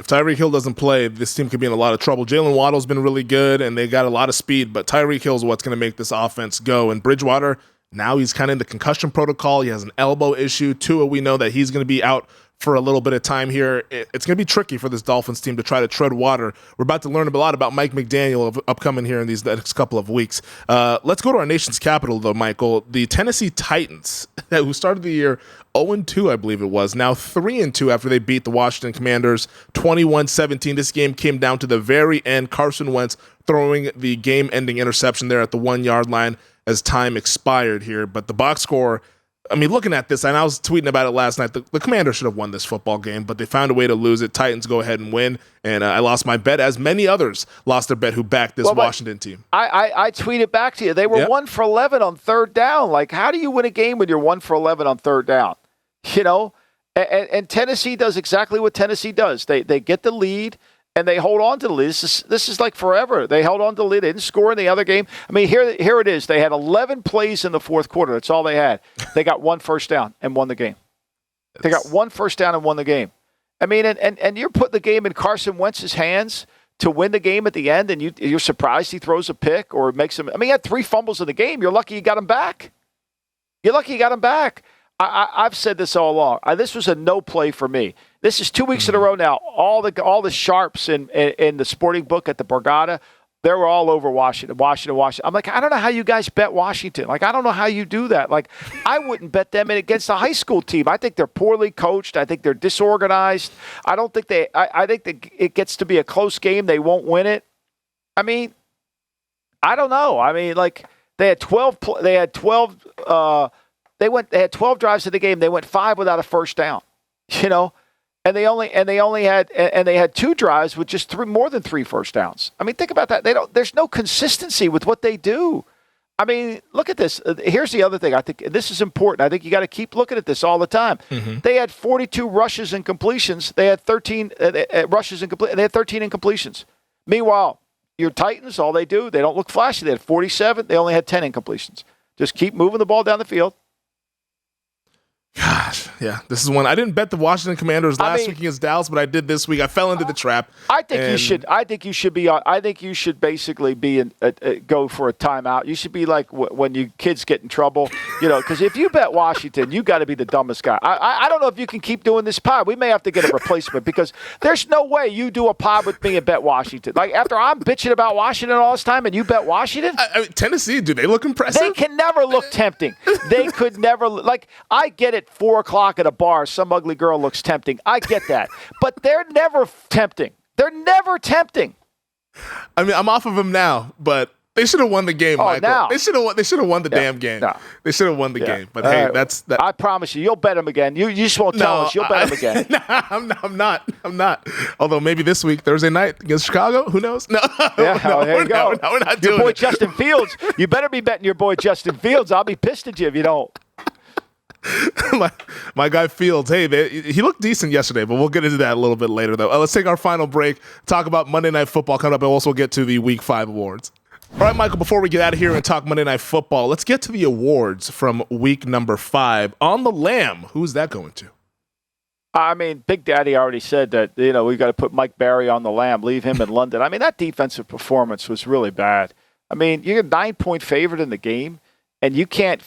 If Tyreek Hill doesn't play, this team could be in a lot of trouble. Jalen Waddle's been really good, and they got a lot of speed, but Tyreek Hill is what's going to make this offense go. And Bridgewater, now he's kind of in the concussion protocol. He has an elbow issue. Tua, we know that he's going to be out for a little bit of time here. It's going to be tricky for this Dolphins team to try to tread water. We're about to learn a lot about Mike McDaniel upcoming here in these next couple of weeks. Let's go to our nation's capital, though, Michael. The Tennessee Titans, who started the year 0-2, I believe it was, now 3-2 after they beat the Washington Commanders 21-17. This game came down to the very end. Carson Wentz throwing the game-ending interception there at the 1-yard line as time expired here. But the box score, I mean, looking at this, and I was tweeting about it last night, the Commanders should have won this football game, but they found a way to lose it. Titans go ahead and win, and I lost my bet, as many others lost their bet who backed this Washington team. I tweeted back to you. They were 1 for 11 on third down. Like, how do you win a game when you're 1 for 11 on third down? And Tennessee does exactly what Tennessee does. They get the lead, and they hold on to the lead. This is like forever. They held on to the lead. They didn't score in the other game. I mean, here it is. They had 11 plays in the fourth quarter. That's all they had. They got 1 first down and won the game. They got 1 first down and won the game. I mean, and you're putting the game in Carson Wentz's hands to win the game at the end, and you're surprised he throws a pick or makes him. I mean, he had 3 fumbles in the game. You're lucky you got him back. I've said this all along. This was a no play for me. This is 2 weeks in a row now. All the sharps in the sporting book at the Borgata, they were all over Washington. I'm like, I don't know how you guys bet Washington. Like, I don't know how you do that. Like, I wouldn't bet them against a high school team. I think they're poorly coached. I think they're disorganized. I don't think I think that it gets to be a close game. They won't win it. I mean, I don't know. I mean, like, they had 12 drives of the game. They went 5 without a first down. You know? And they had 2 drives with just more than 3 first downs. I mean, think about that. There's no consistency with what they do. I mean, look at this. Here's the other thing. I think this is important. I think you got to keep looking at this all the time. Mm-hmm. They had 42 rushes and completions. They had 13 rushes and they had 13 incompletions. Meanwhile, your Titans, all they do, they don't look flashy. They had 47. They only had 10 incompletions. Just keep moving the ball down the field. Gosh, yeah, this is one. I didn't bet the Washington Commanders last week against Dallas, but I did this week. I fell into the trap. I think you should. I think you should be. I think you should basically be go for a timeout. You should be like when you kids get in trouble, you know. Because if you bet Washington, you got to be the dumbest guy. I don't know if you can keep doing this pod. We may have to get a replacement because there's no way you do a pod with me and bet Washington. Like after I'm bitching about Washington all this time, and you bet Washington. I mean, Tennessee, do they look impressive? They can never look tempting. They could never like. I get it. 4 o'clock at a bar, some ugly girl looks tempting. I get that. But they're never tempting. They're never tempting. I mean, I'm off of them now, but they should have won the game, Michael. Now. They should have won the damn game. No. They should have won the game. But hey, that's that. I promise you, you'll bet them again. You just won't tell us. You'll bet them again. No, I'm not. Although maybe this week, Thursday night against Chicago, who knows? No. Yeah, there you go. No, we're not doing it. Your boy Justin Fields. You better be betting your boy Justin Fields. I'll be pissed at you if you don't. my guy Fields, hey, he looked decent yesterday, but we'll get into that a little bit later, though. Let's take our final break, talk about Monday Night Football coming up, and also get to the Week 5 awards. All right, Michael, before we get out of here and talk Monday Night Football, let's get to the awards from week number 5. On the Lamb, who's that going to? I mean, Big Daddy already said that, you know, we got to put Mike Barry on the Lamb, leave him in London. I mean, that defensive performance was really bad. I mean, you're a 9-point favorite in the game. And you can't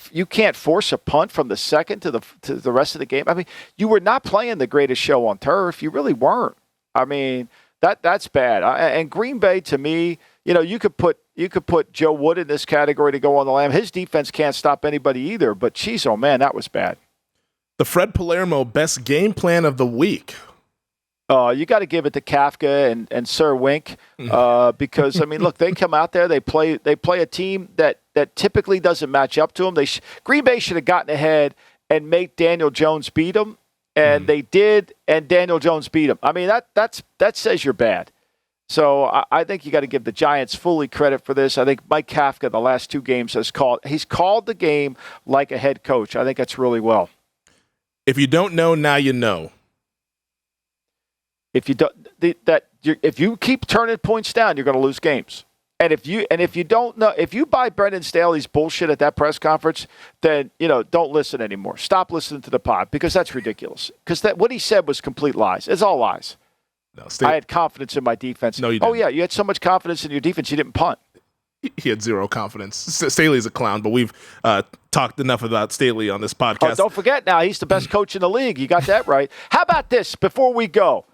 force a punt from the second to the rest of the game. I mean, you were not playing the greatest show on turf. You really weren't. I mean, that's bad. And Green Bay, to me, you know, you could put Joe Wood in this category to go on the Lamb. His defense can't stop anybody either. But geez, oh man, that was bad. The Fred Palermo best game plan of the week. You got to give it to Kafka and Sir Wink because I mean, look, they come out there, they play a team that typically doesn't match up to them. Green Bay should have gotten ahead and make Daniel Jones beat them, and they did, and Daniel Jones beat them. I mean, that says you're bad. So I think you got to give the Giants fully credit for this. I think Mike Kafka the last 2 games he's called the game like a head coach. I think that's really well. If you don't know, now you know. If you keep turning points down, you're going to lose games. And if you don't know, if you buy Brendan Staley's bullshit at that press conference, then don't listen anymore. Stop listening to the pod because that's ridiculous. Because what he said was complete lies. It's all lies. No, I had confidence in my defense. No, you didn't. Oh yeah, you had so much confidence in your defense, you didn't punt. He had zero confidence. Staley's a clown, but we've talked enough about Staley on this podcast. Oh, don't forget now, he's the best coach in the league. You got that right. How about this before we go?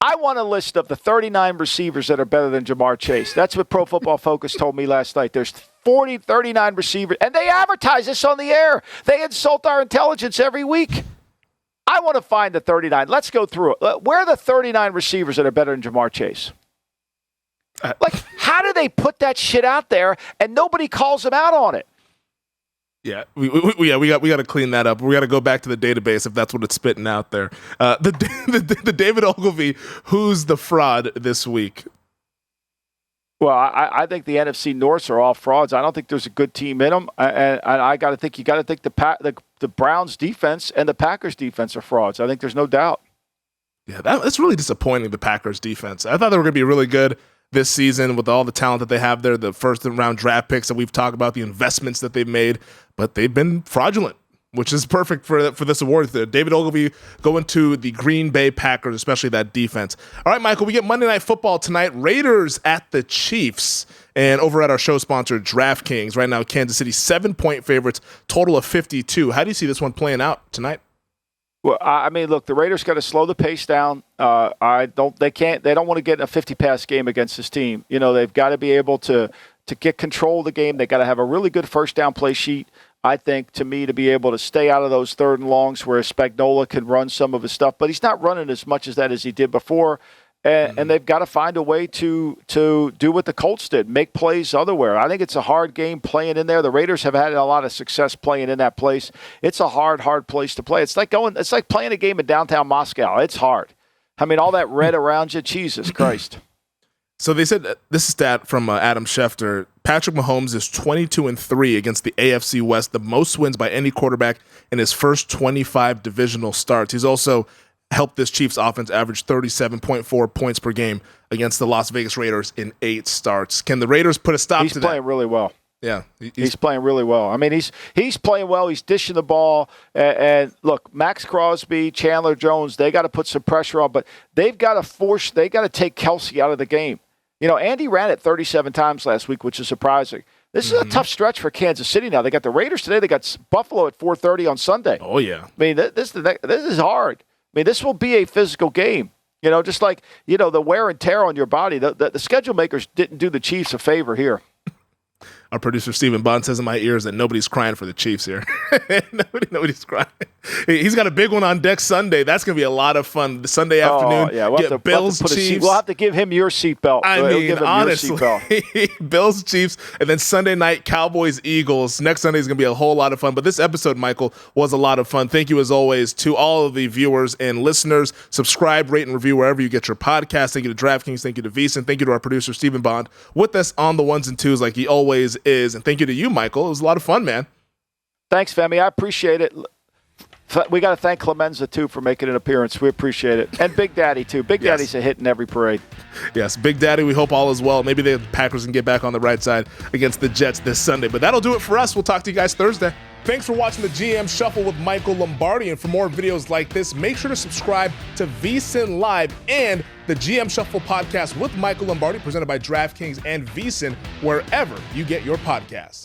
I want a list of the 39 receivers that are better than Jamar Chase. That's what Pro Football Focus told me last night. There's 39 receivers, and they advertise this on the air. They insult our intelligence every week. I want to find the 39. Let's go through it. Where are the 39 receivers that are better than Jamar Chase? Like, how do they put that shit out there and nobody calls them out on it? Yeah, we got to clean that up. We got to go back to the database if that's what it's spitting out there. The David Ogilvy, who's the fraud this week? Well, I think the NFC North are all frauds. I don't think there's a good team in them, and I got to think the Browns defense and the Packers defense are frauds. I think there's no doubt. Yeah, that's really disappointing. The Packers defense. I thought they were going to be really good this season with all the talent that they have there, the first-round draft picks that we've talked about, the investments that they've made, but they've been fraudulent, which is perfect for this award. David Ogilvy going to the Green Bay Packers, especially that defense. All right, Michael, we get Monday Night Football tonight. Raiders at the Chiefs. And over at our show sponsor, DraftKings, right now, Kansas City 7-point favorites, total of 52. How do you see this one playing out tonight? Well, I mean, look, the Raiders got to slow the pace down. They don't want to get in a 50-pass game against this team. You know, they've got to be able to get control of the game. They got to have a really good first down play sheet, I think, to me, to be able to stay out of those third and longs where Spagnuolo can run some of his stuff. But he's not running as much as that as he did before. And they've got to find a way to do what the Colts did, make plays otherwhere. I think it's a hard game playing in there. The Raiders have had a lot of success playing in that place. It's a hard place to play. It's like playing a game in downtown Moscow. It's hard. I mean, all that red around you, Jesus Christ. So they said, this is stat from Adam Schefter, Patrick Mahomes is 22-3 against the AFC West, the most wins by any quarterback in his first 25 divisional starts. He's also helped this Chiefs offense average 37.4 points per game against the Las Vegas Raiders in 8 starts. Can the Raiders put a stop to that? He's playing really well. Yeah. He's playing really well. I mean, he's playing well. He's dishing the ball. And look, Max Crosby, Chandler Jones, they got to put some pressure on, but they got to take Kelsey out of the game. You know, Andy ran it 37 times last week, which is surprising. This is a tough stretch for Kansas City now. They got the Raiders today. They got Buffalo at 4:30 on Sunday. Oh, yeah. I mean, this is hard. I mean, this will be a physical game. You know, just like, you know, the wear and tear on your body. The schedule makers didn't do the Chiefs a favor here. Our producer, Stephen Bond, says in my ears that nobody's crying for the Chiefs here. Nobody's crying. He's got a big one on deck Sunday. That's going to be a lot of fun. The Sunday afternoon, yeah, Bills, Chiefs. We'll have to give him your seatbelt. I mean, honestly, Bills, Chiefs, and then Sunday night, Cowboys, Eagles. Next Sunday is going to be a whole lot of fun. But this episode, Michael, was a lot of fun. Thank you, as always, to all of the viewers and listeners. Subscribe, rate, and review wherever you get your podcast. Thank you to DraftKings. Thank you to VSiN. Thank you to our producer, Stephen Bond, with us on the ones and twos like he always is. And thank you to you, Michael. It was a lot of fun, man. Thanks, Femi. I appreciate it. We got to thank Clemenza, too, for making an appearance. We appreciate it. And Big Daddy, too. Big Daddy's a hit in every parade. Yes, Big Daddy, we hope all is well. Maybe the Packers can get back on the right side against the Jets this Sunday. But that'll do it for us. We'll talk to you guys Thursday. Thanks for watching the GM Shuffle with Michael Lombardi. And for more videos like this, make sure to subscribe to VSiN Live and the GM Shuffle podcast with Michael Lombardi, presented by DraftKings and VSiN, wherever you get your podcasts.